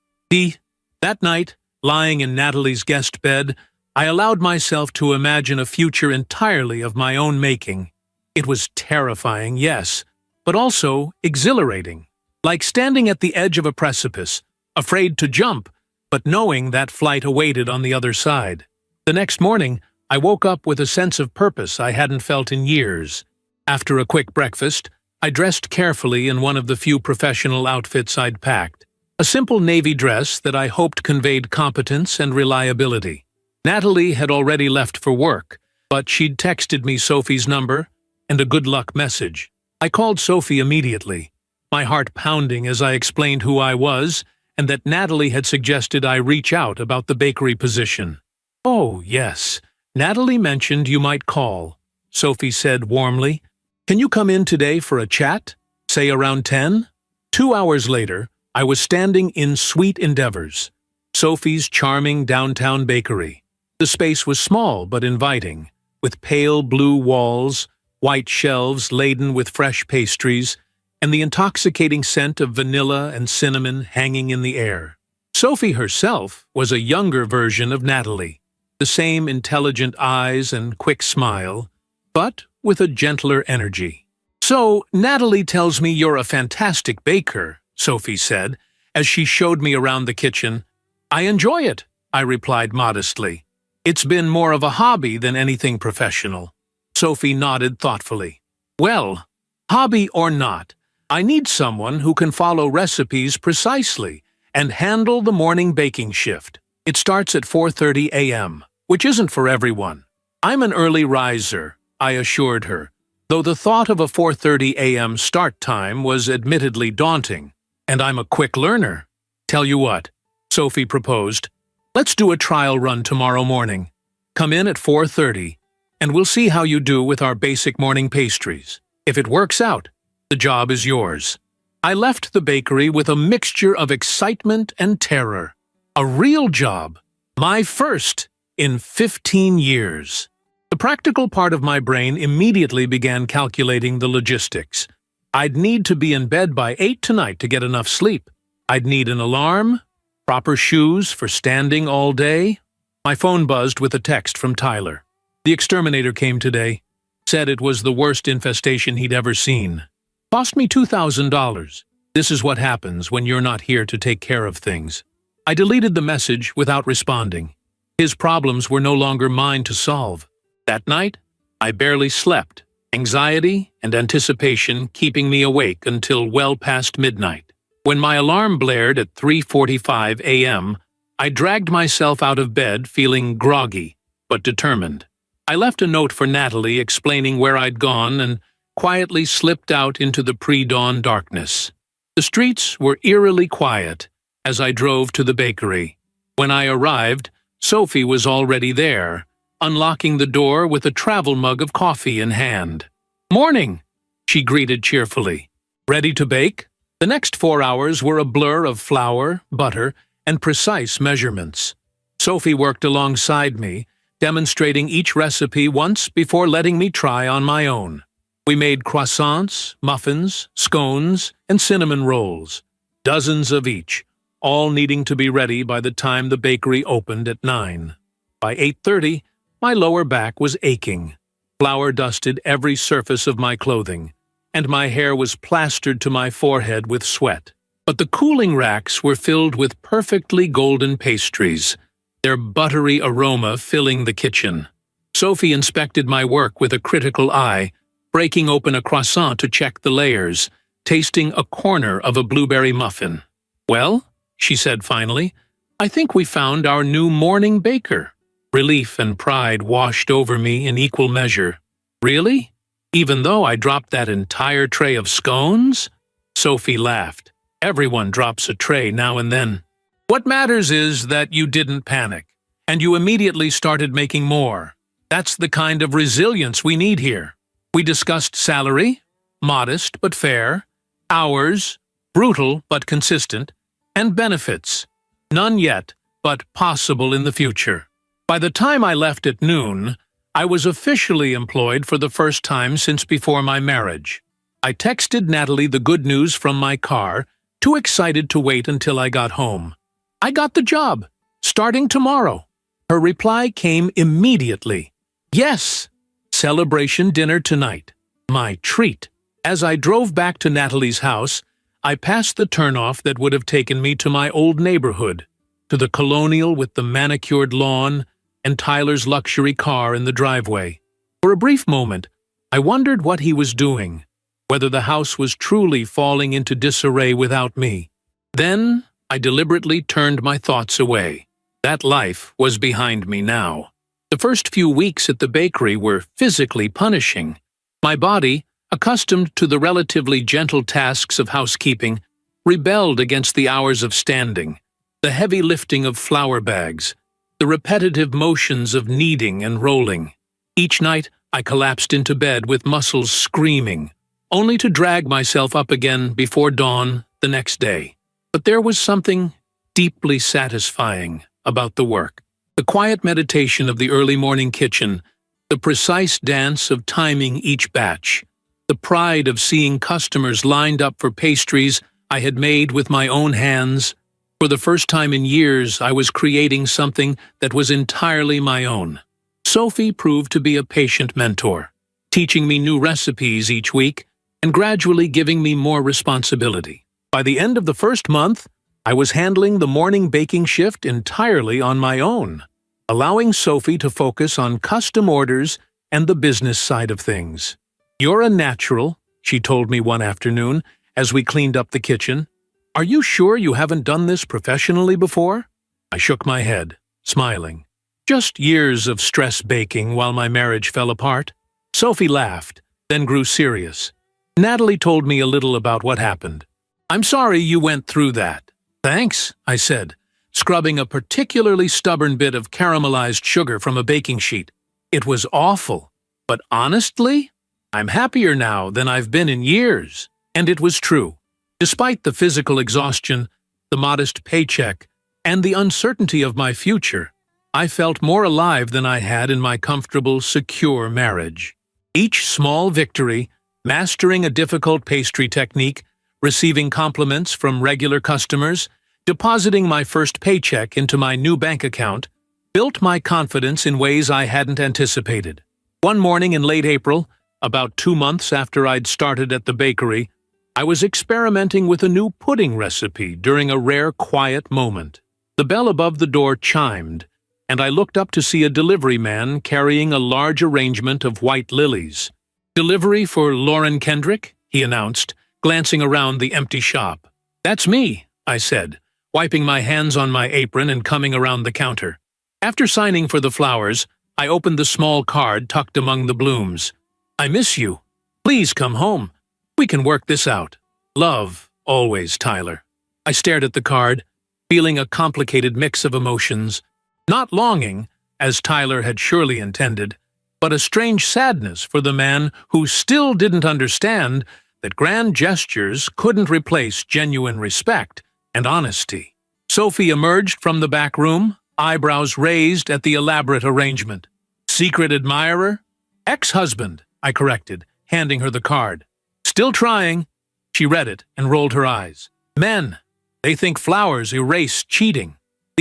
That night, lying in Natalie's guest bed, I allowed myself to imagine a future entirely of my own making. It was terrifying, yes, but also exhilarating. Like standing at the edge of a precipice, afraid to jump, but knowing that flight awaited on the other side. The next morning, I woke up with a sense of purpose I hadn't felt in years. After a quick breakfast, I dressed carefully in one of the few professional outfits I'd packed. A simple navy dress that I hoped conveyed competence and reliability. Natalie had already left for work, but she'd texted me Sophie's number and a good luck message. I called Sophie immediately, my heart pounding as I explained who I was and that Natalie had suggested I reach out about the bakery position. "Oh, yes, Natalie mentioned you might call," Sophie said warmly. "Can you come in today for a chat? Say around 10? 2 hours later, I was standing in Sweet Endeavors, Sophie's charming downtown bakery. The space was small but inviting, with pale blue walls, white shelves laden with fresh pastries, and the intoxicating scent of vanilla and cinnamon hanging in the air. Sophie herself was a younger version of Natalie, the same intelligent eyes and quick smile, but with a gentler energy. "So, Natalie tells me you're a fantastic baker," Sophie said, as she showed me around the kitchen. "I enjoy it," I replied modestly. "It's been more of a hobby than anything professional." Sophie nodded thoughtfully. "Well, hobby or not, I need someone who can follow recipes precisely and handle the morning baking shift. It starts at 4:30 a.m., which isn't for everyone. I'm an early riser," I assured her, though the thought of a 4:30 a.m. start time was admittedly daunting. "And I'm a quick learner. Tell you what," Sophie proposed, "let's do a trial run tomorrow morning. Come in at 4:30, and we'll see how you do with our basic morning pastries. If it works out, the job is yours." I left the bakery with a mixture of excitement and terror. A real job, my first in 15 years. The practical part of my brain immediately began calculating the logistics. I'd need to be in bed by 8 tonight to get enough sleep. I'd need an alarm, proper shoes for standing all day. My phone buzzed with a text from Tyler. The exterminator came today, said it was the worst infestation he'd ever seen. Cost me $2,000. This is what happens when you're not here to take care of things. I deleted the message without responding. His problems were no longer mine to solve. That night, I barely slept, anxiety and anticipation keeping me awake until well past midnight. When my alarm blared at 3:45 a.m., I dragged myself out of bed feeling groggy, but determined. I left a note for Natalie explaining where I'd gone and quietly slipped out into the pre-dawn darkness. The streets were eerily quiet as I drove to the bakery. When I arrived, Sophie was already there, unlocking the door with a travel mug of coffee in hand. "Morning," she greeted cheerfully. "Ready to bake?" The next 4 hours were a blur of flour, butter, and precise measurements. Sophie worked alongside me, demonstrating each recipe once before letting me try on my own. We made croissants, muffins, scones, and cinnamon rolls, dozens of each, all needing to be ready by the time the bakery opened at 9. By 8:30, my lower back was aching. Flour dusted every surface of my clothing, and my hair was plastered to my forehead with sweat. But the cooling racks were filled with perfectly golden pastries, their buttery aroma filling the kitchen. Sophie inspected my work with a critical eye, breaking open a croissant to check the layers, tasting a corner of a blueberry muffin. "Well," she said finally, "I think we found our new morning baker." Relief and pride washed over me in equal measure. "Really? Even though I dropped that entire tray of scones?" Sophie laughed. "Everyone drops a tray now and then. What matters is that you didn't panic, and you immediately started making more. That's the kind of resilience we need here." We discussed salary, modest but fair, hours, brutal but consistent, and benefits. None yet, but possible in the future. By the time I left at noon, I was officially employed for the first time since before my marriage. I texted Natalie the good news from my car, too excited to wait until I got home. "I got the job, starting tomorrow." Her reply came immediately. "Yes, celebration dinner tonight. My treat." As I drove back to Natalie's house, I passed the turnoff that would have taken me to my old neighborhood, to the colonial with the manicured lawn and Tyler's luxury car in the driveway. For a brief moment, I wondered what he was doing, whether the house was truly falling into disarray without me. Then I deliberately turned my thoughts away. That life was behind me now. The first few weeks at the bakery were physically punishing. My body, accustomed to the relatively gentle tasks of housekeeping, rebelled against the hours of standing, the heavy lifting of flour bags, the repetitive motions of kneading and rolling. Each night, I collapsed into bed with muscles screaming, only to drag myself up again before dawn the next day. But there was something deeply satisfying about the work. The quiet meditation of the early morning kitchen, the precise dance of timing each batch, the pride of seeing customers lined up for pastries I had made with my own hands. For the first time in years, I was creating something that was entirely my own. Sophie proved to be a patient mentor, teaching me new recipes each week and gradually giving me more responsibility. By the end of the first month, I was handling the morning baking shift entirely on my own, allowing Sophie to focus on custom orders and the business side of things. "You're a natural," she told me one afternoon as we cleaned up the kitchen. "Are you sure you haven't done this professionally before?" I shook my head, smiling. "Just years of stress baking while my marriage fell apart." Sophie laughed, then grew serious. "Natalie told me a little about what happened. I'm sorry you went through that." "Thanks," I said, scrubbing a particularly stubborn bit of caramelized sugar from a baking sheet. "It was awful, but honestly, I'm happier now than I've been in years." And it was true. Despite the physical exhaustion, the modest paycheck, and the uncertainty of my future, I felt more alive than I had in my comfortable, secure marriage. Each small victory, mastering a difficult pastry technique, receiving compliments from regular customers, depositing my first paycheck into my new bank account, built my confidence in ways I hadn't anticipated. One morning in late April, about 2 months after I'd started at the bakery, I was experimenting with a new pudding recipe during a rare quiet moment. The bell above the door chimed, and I looked up to see a delivery man carrying a large arrangement of white lilies. "Delivery for Lauren Kendrick?" he announced, glancing around the empty shop. "That's me," I said, wiping my hands on my apron and coming around the counter. After signing for the flowers, I opened the small card tucked among the blooms. "I miss you. Please come home. We can work this out. Love, always, Tyler." I stared at the card, feeling a complicated mix of emotions. Not longing, as Tyler had surely intended, but a strange sadness for the man who still didn't understand that grand gestures couldn't replace genuine respect and honesty. Sophie emerged from the back room, eyebrows raised at the elaborate arrangement. "Secret admirer?" "Ex-husband," I corrected, handing her the card. "Still trying." She read it and rolled her eyes. "Men. They think flowers erase cheating.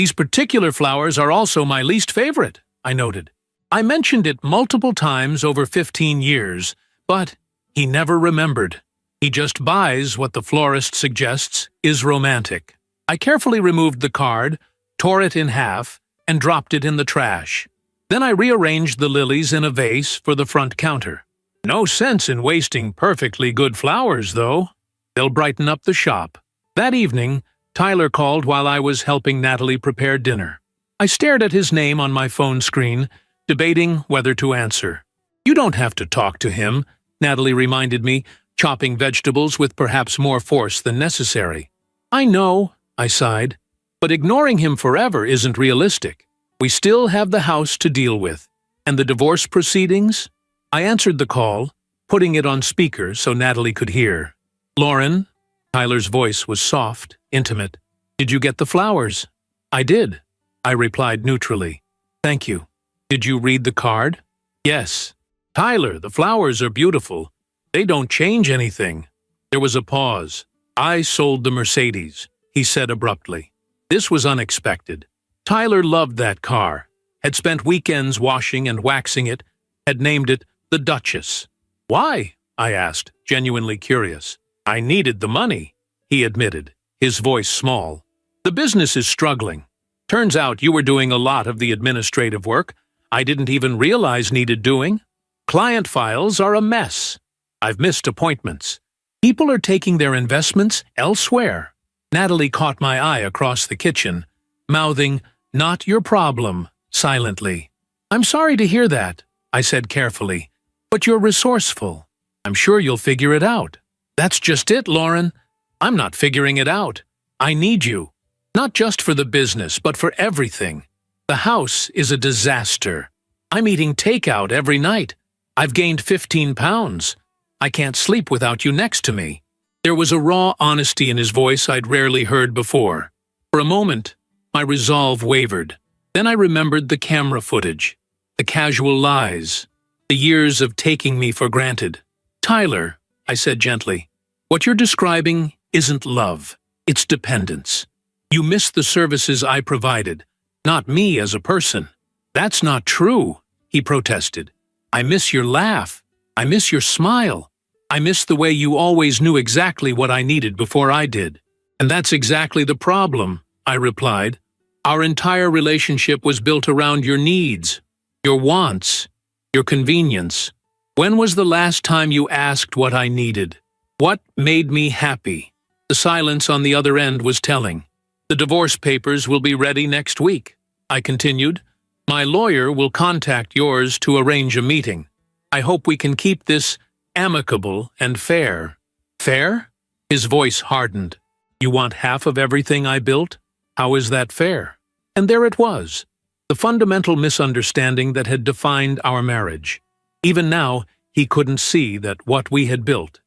These particular flowers are also my least favorite," I noted. I mentioned it multiple times over 15 years, but he never remembered. He just buys what the florist suggests is romantic. I carefully removed the card, tore it in half, and dropped it in the trash. Then I rearranged the lilies in a vase for the front counter. No sense in wasting perfectly good flowers, though. They'll brighten up the shop. That evening, Tyler called while I was helping Natalie prepare dinner. I stared at his name on my phone screen, debating whether to answer. "You don't have to talk to him," Natalie reminded me, chopping vegetables with perhaps more force than necessary. "I know," I sighed, "but ignoring him forever isn't realistic. We still have the house to deal with. And the divorce proceedings?" I answered the call, putting it on speaker so Natalie could hear. "Lauren?" Tyler's voice was soft, intimate. "Did you get the flowers?" "I did," I replied neutrally. "Thank you. Did you read the card?" "Yes." "Tyler, the flowers are beautiful. They don't change anything." There was a pause. "I sold the Mercedes," he said abruptly. This was unexpected. Tyler loved that car, had spent weekends washing and waxing it, had named it the Duchess. "Why?" I asked, genuinely curious. "I needed the money," he admitted, his voice small. "The business is struggling. Turns out you were doing a lot of the administrative work I didn't even realize needed doing. Client files are a mess. I've missed appointments. People are taking their investments elsewhere." Natalie caught my eye across the kitchen, mouthing, "Not your problem," silently. "I'm sorry to hear that," I said carefully, "but you're resourceful. I'm sure you'll figure it out." "That's just it, Lauren. I'm not figuring it out. I need you. Not just for the business, but for everything. The house is a disaster. I'm eating takeout every night. I've gained 15 pounds. I can't sleep without you next to me." There was a raw honesty in his voice I'd rarely heard before. For a moment, my resolve wavered. Then I remembered the camera footage, the casual lies, the years of taking me for granted. "Tyler," I said gently, "what you're describing isn't love. It's dependence. You miss the services I provided, not me as a person." "That's not true," he protested. "I miss your laugh. I miss your smile. I miss the way you always knew exactly what I needed before I did." "And that's exactly the problem," I replied. "Our entire relationship was built around your needs, your wants, your convenience. When was the last time you asked what I needed? What made me happy?" The silence on the other end was telling. "The divorce papers will be ready next week," I continued. "My lawyer will contact yours to arrange a meeting. I hope we can keep this amicable and fair." "Fair?" His voice hardened. "You want half of everything I built? How is that fair?" And there it was, the fundamental misunderstanding that had defined our marriage. Even now, he couldn't see that what we had built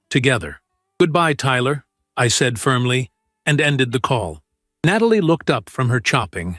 together. "Goodbye, Tyler," I said firmly, and ended the call. Natalie looked up from her chopping.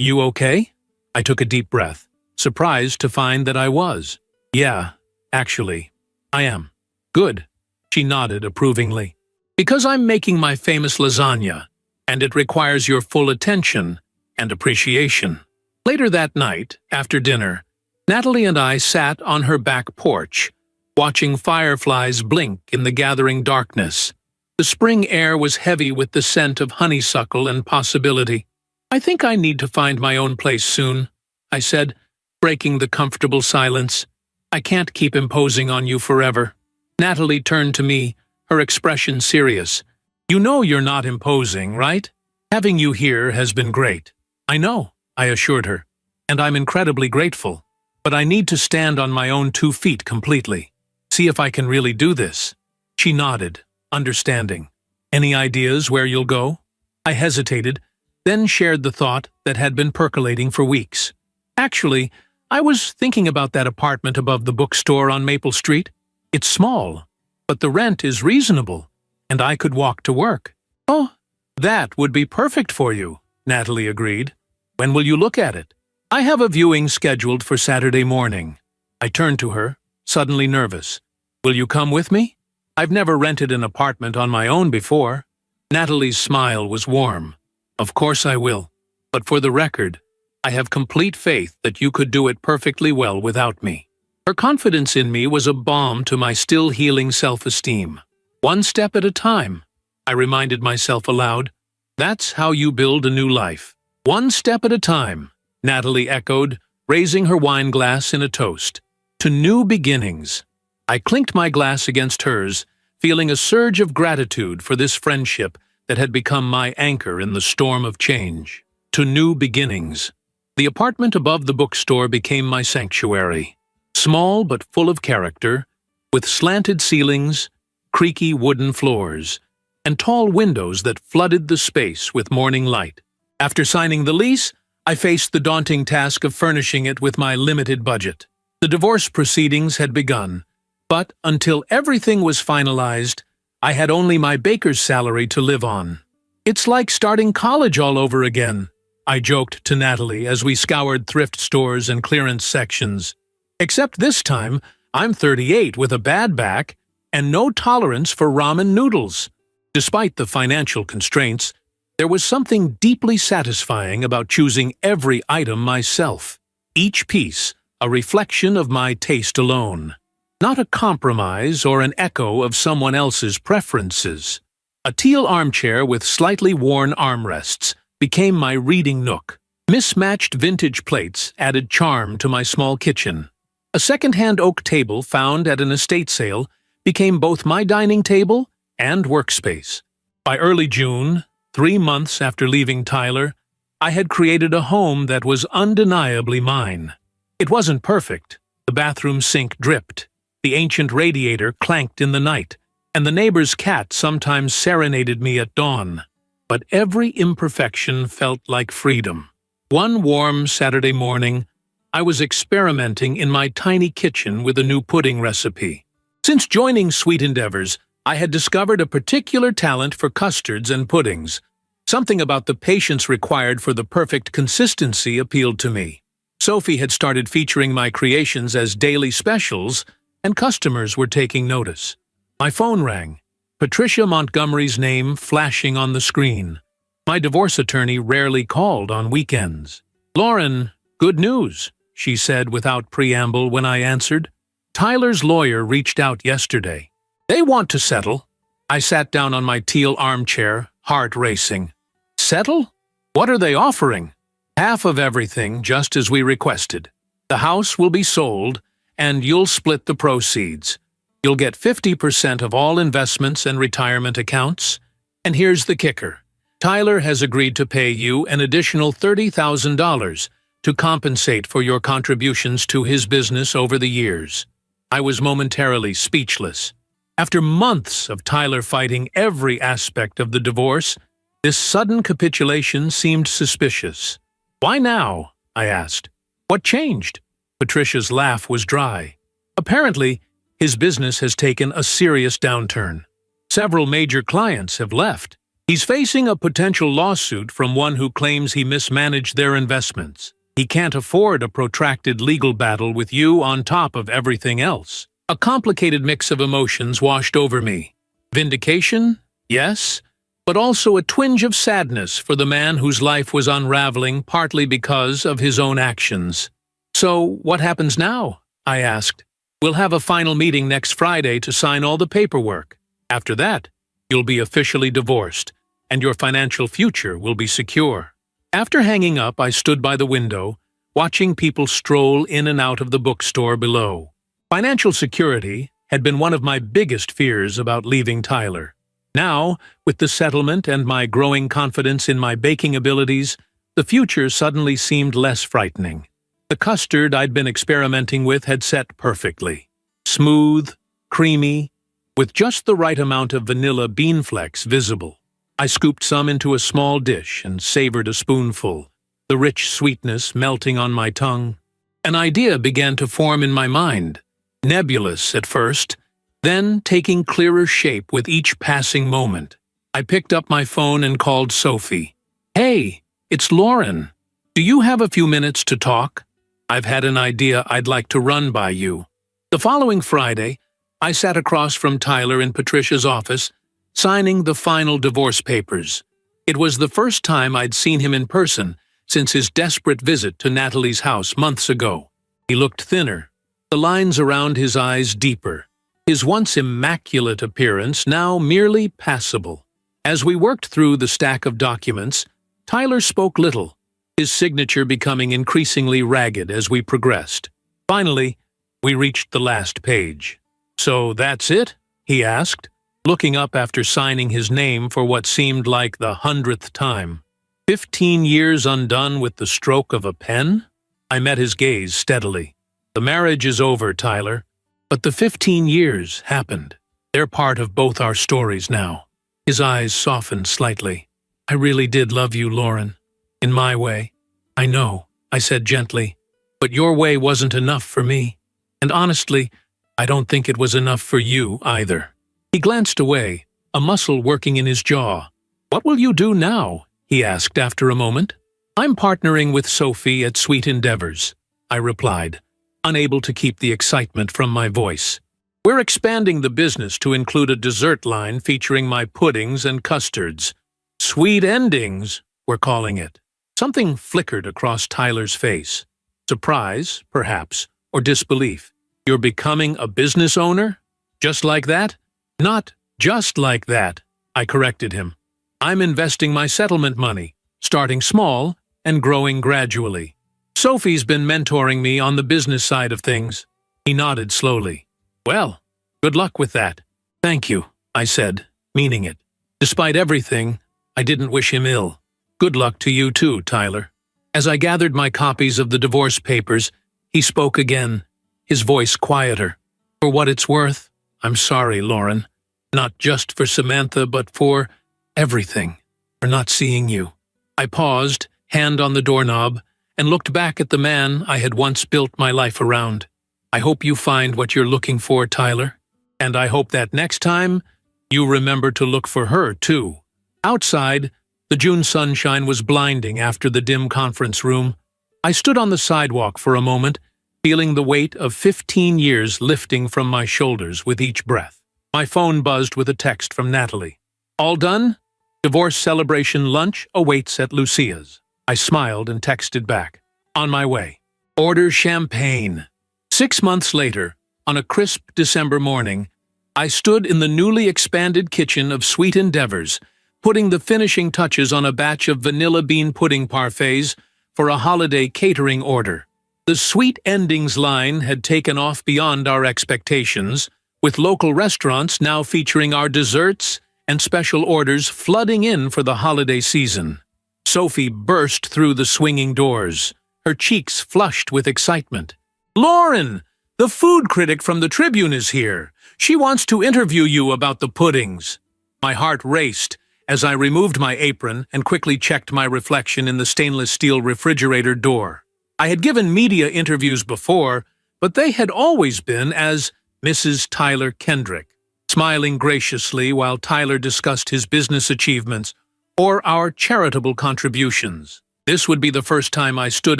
You okay? I took a deep breath, surprised to find that I was. Yeah, actually, I am. Good, she nodded approvingly. Because I'm making my famous lasagna, and it requires your full attention and appreciation. Later that night, after dinner, Natalie and I sat on her back porch, watching fireflies blink in the gathering darkness. The spring air was heavy with the scent of honeysuckle and possibility. I think I need to find my own place soon, I said, breaking the comfortable silence. I can't keep imposing on you forever. Natalie turned to me, her expression serious. You know you're not imposing, right? Having you here has been great. I know, I assured her, and I'm incredibly grateful. But I need to stand on my own 2 feet completely. See if I can really do this. She nodded, understanding. Any ideas where you'll go? I hesitated, then shared the thought that had been percolating for weeks. Actually, I was thinking about that apartment above the bookstore on Maple Street. It's small, but the rent is reasonable, and I could walk to work. Oh, that would be perfect for you, Natalie agreed. When will you look at it? I have a viewing scheduled for Saturday morning. I turned to her, suddenly nervous. Will you come with me? I've never rented an apartment on my own before. Natalie's smile was warm. Of course I will. But for the record, I have complete faith that you could do it perfectly well without me. Her confidence in me was a balm to my still healing self-esteem. One step at a time, I reminded myself aloud. That's how you build a new life. One step at a time, Natalie echoed, raising her wine glass in a toast. To new beginnings. I clinked my glass against hers, feeling a surge of gratitude for this friendship that had become my anchor in the storm of change. To new beginnings. The apartment above the bookstore became my sanctuary. Small but full of character, with slanted ceilings, creaky wooden floors, and tall windows that flooded the space with morning light. After signing the lease, I faced the daunting task of furnishing it with my limited budget. The divorce proceedings had begun, but until everything was finalized, I had only my baker's salary to live on. It's like starting college all over again, I joked to Natalie as we scoured thrift stores and clearance sections. Except this time, I'm 38 with a bad back and no tolerance for ramen noodles. Despite the financial constraints, there was something deeply satisfying about choosing every item myself, each piece a reflection of my taste alone, not a compromise or an echo of someone else's preferences. A teal armchair with slightly worn armrests became my reading nook. Mismatched vintage plates added charm to my small kitchen. A second-hand oak table found at an estate sale became both my dining table and workspace. By early June, 3 months after leaving Tyler, I had created a home that was undeniably mine. It wasn't perfect. The bathroom sink dripped, the ancient radiator clanked in the night, and the neighbor's cat sometimes serenaded me at dawn. But every imperfection felt like freedom. One warm Saturday morning, I was experimenting in my tiny kitchen with a new pudding recipe. Since joining Sweet Endeavors, I had discovered a particular talent for custards and puddings. Something about the patience required for the perfect consistency appealed to me. Sophie had started featuring my creations as daily specials, and customers were taking notice. My phone rang, Patricia Montgomery's name flashing on the screen. My divorce attorney rarely called on weekends. "Lauren, good news," she said without preamble when I answered. "Tyler's lawyer reached out yesterday. They want to settle." I sat down on my teal armchair, heart racing. Settle? What are they offering? Half of everything, just as we requested. The house will be sold, and you'll split the proceeds. You'll get 50% of all investments and retirement accounts. And here's the kicker. Tyler has agreed to pay you an additional $30,000 to compensate for your contributions to his business over the years. I was momentarily speechless. After months of Tyler fighting every aspect of the divorce, this sudden capitulation seemed suspicious. "Why now?" I asked. "What changed?" Patricia's laugh was dry. Apparently, his business has taken a serious downturn. Several major clients have left, He's facing a potential lawsuit from one who claims he mismanaged their investments. He can't afford a protracted legal battle with you on top of everything else. A complicated mix of emotions washed over me. Vindication? Yes. But also a twinge of sadness for the man whose life was unraveling partly because of his own actions. "So, what happens now?" I asked. "We'll have a final meeting next Friday to sign all the paperwork. After that, you'll be officially divorced, and your financial future will be secure." After hanging up, I stood by the window, watching people stroll in and out of the bookstore below. Financial security had been one of my biggest fears about leaving Tyler. Now, with the settlement and my growing confidence in my baking abilities, the future suddenly seemed less frightening. The custard I'd been experimenting with had set perfectly. Smooth, creamy, with just the right amount of vanilla bean flecks visible. I scooped some into a small dish and savored a spoonful, the rich sweetness melting on my tongue. An idea began to form in my mind, nebulous at first, then taking clearer shape with each passing moment. I picked up my phone and called Sophie. "Hey, it's Lauren. Do you have a few minutes to talk? I've had an idea I'd like to run by you." The following Friday, I sat across from Tyler in Patricia's office, signing the final divorce papers. It was the first time I'd seen him in person since his desperate visit to Natalie's house months ago. He looked thinner, the lines around his eyes deeper, his once immaculate appearance now merely passable. As we worked through the stack of documents, Tyler spoke little, his signature becoming increasingly ragged as we progressed. Finally, we reached the last page. "So that's it?" he asked, looking up after signing his name for what seemed like the 100th time. 15 years undone with the stroke of a pen? I met his gaze steadily. "The marriage is over, Tyler, but the 15 years happened. They're part of both our stories now." His eyes softened slightly. "I really did love you, Lauren. In my way." "I know," I said gently, "but your way wasn't enough for me. And honestly, I don't think it was enough for you either." He glanced away, a muscle working in his jaw. "What will you do now?" he asked after a moment. "I'm partnering with Sophie at Sweet Endeavors," I replied, unable to keep the excitement from my voice. "We're expanding the business to include a dessert line featuring my puddings and custards. Sweet Endings, we're calling it." Something flickered across Tyler's face. Surprise, perhaps, or disbelief. "You're becoming a business owner? Just like that?" "Not just like that," I corrected him. "I'm investing my settlement money, starting small and growing gradually. Sophie's been mentoring me on the business side of things." He nodded slowly. "Well, good luck with that." "Thank you," I said, meaning it. Despite everything, I didn't wish him ill. "Good luck to you too, Tyler." As I gathered my copies of the divorce papers, he spoke again, his voice quieter. "For what it's worth, I'm sorry, Lauren. Not just for Samantha, but for everything, for not seeing you." I paused, hand on the doorknob, and looked back at the man I had once built my life around. "I hope you find what you're looking for, Tyler. And I hope that next time, you remember to look for her, too." Outside, the June sunshine was blinding after the dim conference room. I stood on the sidewalk for a moment, feeling the weight of 15 years lifting from my shoulders with each breath. My phone buzzed with a text from Natalie. "All done? Divorce celebration lunch awaits at Lucia's." I smiled and texted back. "On my way. Order champagne." 6 months later, on a crisp December morning, I stood in the newly expanded kitchen of Sweet Endeavors, putting the finishing touches on a batch of vanilla bean pudding parfaits for a holiday catering order. The Sweet Endings line had taken off beyond our expectations, with local restaurants now featuring our desserts and special orders flooding in for the holiday season. Sophie burst through the swinging doors, her cheeks flushed with excitement. "Lauren, the food critic from the Tribune is here. She wants to interview you about the puddings." My heart raced as I removed my apron and quickly checked my reflection in the stainless steel refrigerator door. I had given media interviews before, but they had always been as Mrs. Tyler Kendrick. smiling graciously while Tyler discussed his business achievements or our charitable contributions. This would be the first time I stood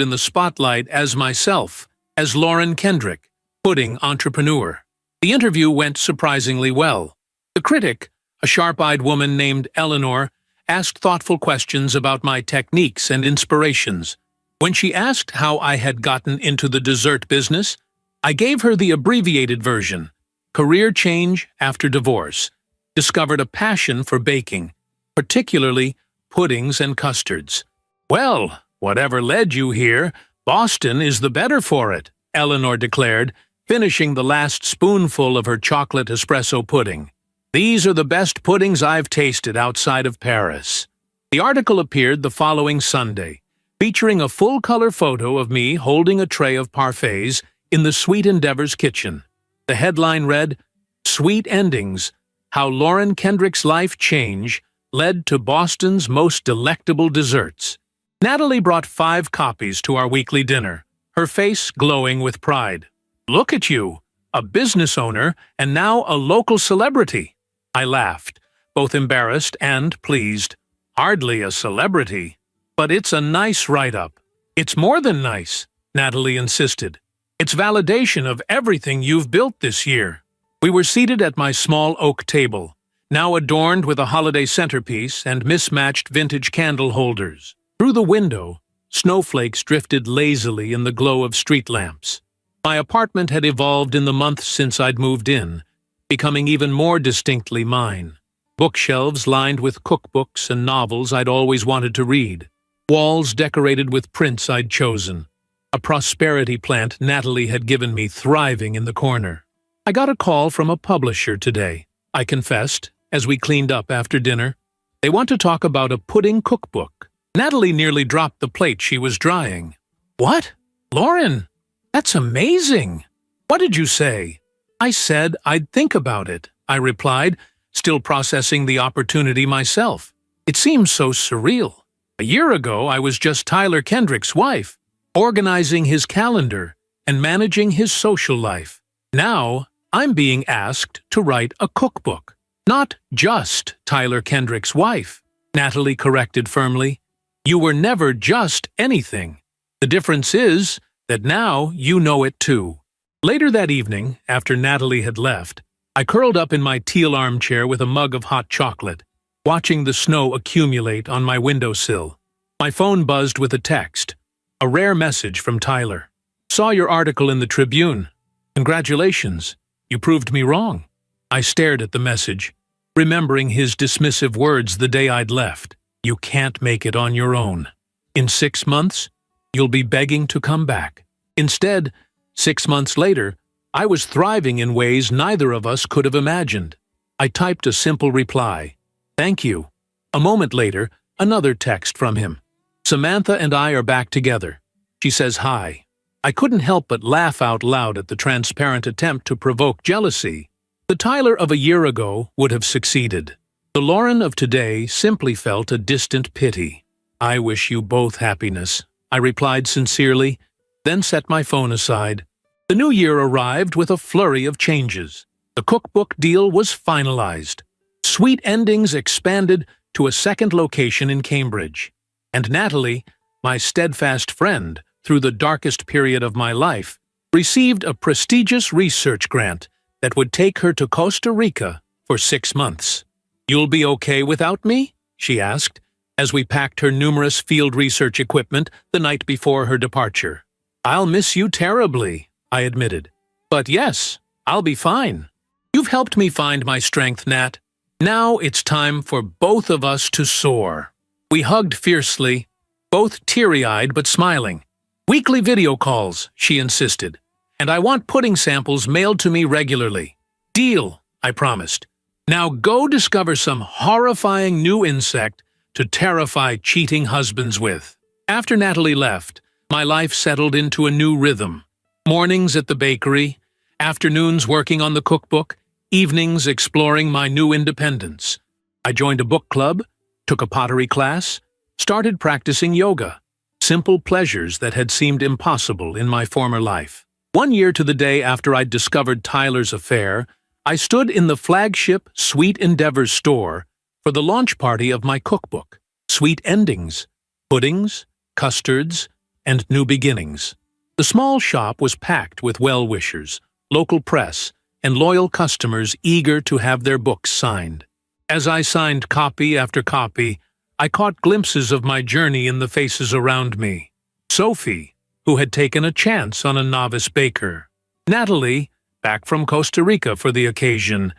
in the spotlight as myself, as Lauren Kendrick, pudding entrepreneur. The interview went surprisingly well. The critic, a sharp-eyed woman named Eleanor, asked thoughtful questions about my techniques and inspirations. When she asked how I had gotten into the dessert business, I gave her the abbreviated version: career change after divorce, discovered a passion for baking, particularly puddings and custards. "Well, whatever led you here, Boston is the better for it," Eleanor declared, finishing the last spoonful of her chocolate espresso pudding. "These are the best puddings I've tasted outside of Paris." The article appeared the following Sunday, featuring a full-color photo of me holding a tray of parfaits in the Sweet Endeavors kitchen. The headline read, "Sweet Endings: How Lauren Kendrick's Life Change Led to Boston's Most Delectable Desserts." Natalie brought 5 copies to our weekly dinner, her face glowing with pride. "Look at you, a business owner and now a local celebrity." I laughed, both embarrassed and pleased. "Hardly a celebrity, but it's a nice write-up." "It's more than nice," Natalie insisted. "It's validation of everything you've built this year." We were seated at my small oak table, now adorned with a holiday centerpiece and mismatched vintage candle holders. Through the window, snowflakes drifted lazily in the glow of street lamps. My apartment had evolved in the months since I'd moved in, becoming even more distinctly mine. Bookshelves lined with cookbooks and novels I'd always wanted to read. Walls decorated with prints I'd chosen. A prosperity plant Natalie had given me thriving in the corner. "I got a call from a publisher today," I confessed, as we cleaned up after dinner. "They want to talk about a pudding cookbook." Natalie nearly dropped the plate she was drying. "What? Lauren, that's amazing! What did you say?" "I said I'd think about it," I replied, still processing the opportunity myself. It seems so surreal. A year ago, I was just Tyler Kendrick's wife, organizing his calendar and managing his social life. Now, I'm being asked to write a cookbook. "Not just Tyler Kendrick's wife," Natalie corrected firmly. "You were never just anything. The difference is that now you know it too." Later that evening, after Natalie had left, I curled up in my teal armchair with a mug of hot chocolate, watching the snow accumulate on my windowsill. My phone buzzed with a text, a rare message from Tyler. "Saw your article in the Tribune. Congratulations, you proved me wrong." I stared at the message, remembering his dismissive words the day I'd left. "You can't make it on your own. In 6 months, you'll be begging to come back." Instead, 6 months later, I was thriving in ways neither of us could have imagined. I typed a simple reply, "Thank you." A moment later, another text from him. "Samantha and I are back together. She says hi." I couldn't help but laugh out loud at the transparent attempt to provoke jealousy. The Tyler of a year ago would have succeeded. The Lauren of today simply felt a distant pity. "I wish you both happiness," I replied sincerely, then set my phone aside. The new year arrived with a flurry of changes. The cookbook deal was finalized. Sweet Endings expanded to a second location in Cambridge. And Natalie, my steadfast friend through the darkest period of my life, received a prestigious research grant that would take her to Costa Rica for 6 months. "You'll be okay without me?" she asked, as we packed her numerous field research equipment the night before her departure. "I'll miss you terribly," I admitted. "But yes, I'll be fine. You've helped me find my strength, Nat. Now it's time for both of us to soar." We hugged fiercely, both teary-eyed but smiling. "Weekly video calls," she insisted, "and I want pudding samples mailed to me regularly." "Deal," I promised. "Now go discover some horrifying new insect to terrify cheating husbands with." After Natalie left, my life settled into a new rhythm. Mornings at the bakery, afternoons working on the cookbook, evenings exploring my new independence. I joined a book club, took a pottery class, started practicing yoga. Simple pleasures that had seemed impossible in my former life. 1 year to the day after I'd discovered Tyler's affair, I stood in the flagship Sweet Endeavors store for the launch party of my cookbook, Sweet Endings, Puddings, Custards, and New Beginnings. The small shop was packed with well-wishers, local press, and loyal customers eager to have their books signed. As I signed copy after copy, I caught glimpses of my journey in the faces around me. Sophie, who had taken a chance on a novice baker. Natalie, back from Costa Rica for the occasion,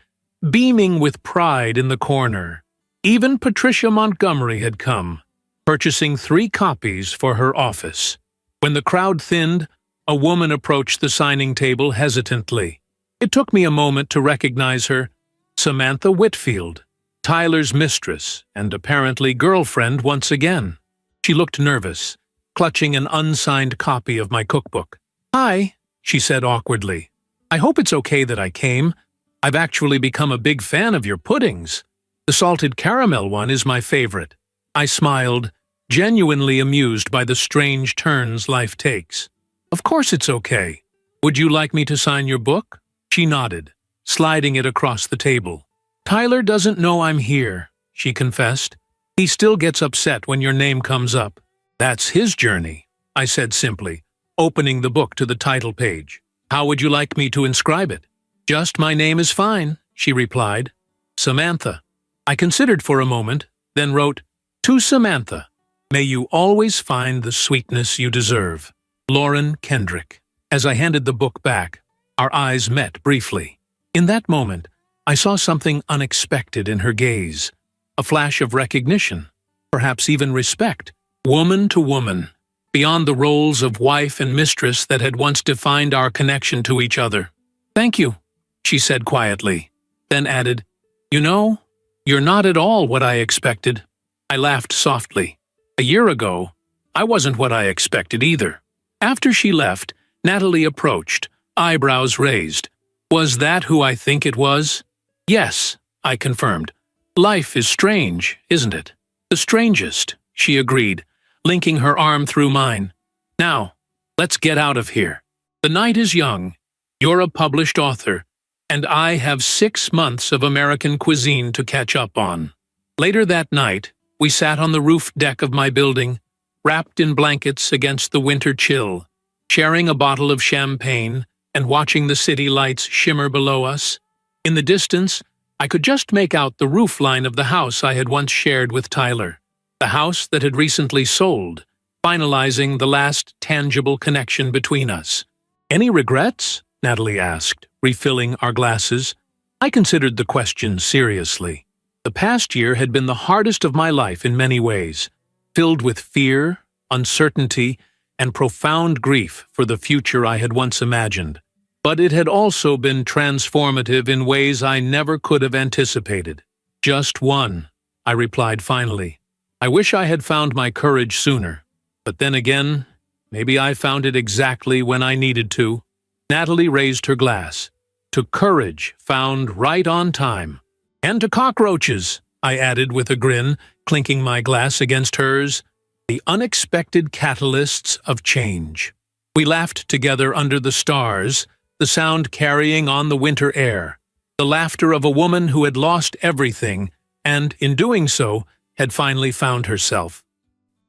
beaming with pride in the corner. Even Patricia Montgomery had come, purchasing 3 copies for her office. When the crowd thinned, a woman approached the signing table hesitantly. It took me a moment to recognize her. Samantha Whitfield, Tyler's mistress and apparently girlfriend once again. She looked nervous, clutching an unsigned copy of my cookbook. "Hi," she said awkwardly. "I hope it's okay that I came. I've actually become a big fan of your puddings. The salted caramel one is my favorite." I smiled, genuinely amused by the strange turns life takes. "Of course it's okay. Would you like me to sign your book?" She nodded, sliding it across the table. "Tyler doesn't know I'm here," she confessed. "He still gets upset when your name comes up." "That's his journey," I said simply, opening the book to the title page. "How would you like me to inscribe it?" "Just my name is fine," she replied. "Samantha." I considered for a moment, then wrote, "To Samantha, may you always find the sweetness you deserve. Lauren Kendrick." As I handed the book back, our eyes met briefly. In that moment, I saw something unexpected in her gaze, a flash of recognition, perhaps even respect, woman to woman, beyond the roles of wife and mistress that had once defined our connection to each other. "Thank you," she said quietly, then added, "You know, you're not at all what I expected." I laughed softly. A year ago, I wasn't what I expected either. After she left, Natalie approached, eyebrows raised. "Was that who I think it was?" "Yes," I confirmed. "Life is strange, isn't it?" "The strangest," she agreed, linking her arm through mine. "Now, let's get out of here. The night is young, you're a published author, and I have 6 months of American cuisine to catch up on." Later that night, we sat on the roof deck of my building, wrapped in blankets against the winter chill, sharing a bottle of champagne and watching the city lights shimmer below us. In the distance, I could just make out the roof line of the house I had once shared with Tyler, the house that had recently sold, finalizing the last tangible connection between us. "Any regrets?" Natalie asked, refilling our glasses. I considered the question seriously. The past year had been the hardest of my life in many ways, filled with fear, uncertainty, and profound grief for the future I had once imagined. But it had also been transformative in ways I never could have anticipated. "Just one," I replied finally. "I wish I had found my courage sooner. But then again, maybe I found it exactly when I needed to." Natalie raised her glass. "To courage found right on time." "And to cockroaches," I added with a grin, clinking my glass against hers. "The unexpected catalysts of change." We laughed together under the stars, the sound carrying on the winter air, the laughter of a woman who had lost everything and, in doing so, had finally found herself.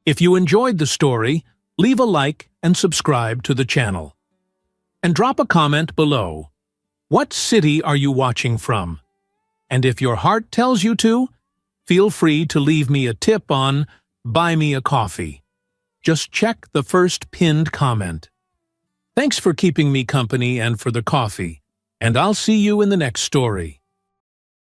If you enjoyed the story, leave a like and subscribe to the channel. And drop a comment below. What city are you watching from? And if your heart tells you to, feel free to leave me a tip on Buy Me a Coffee. Just check the first pinned comment. Thanks for keeping me company and for the coffee, and I'll see you in the next story.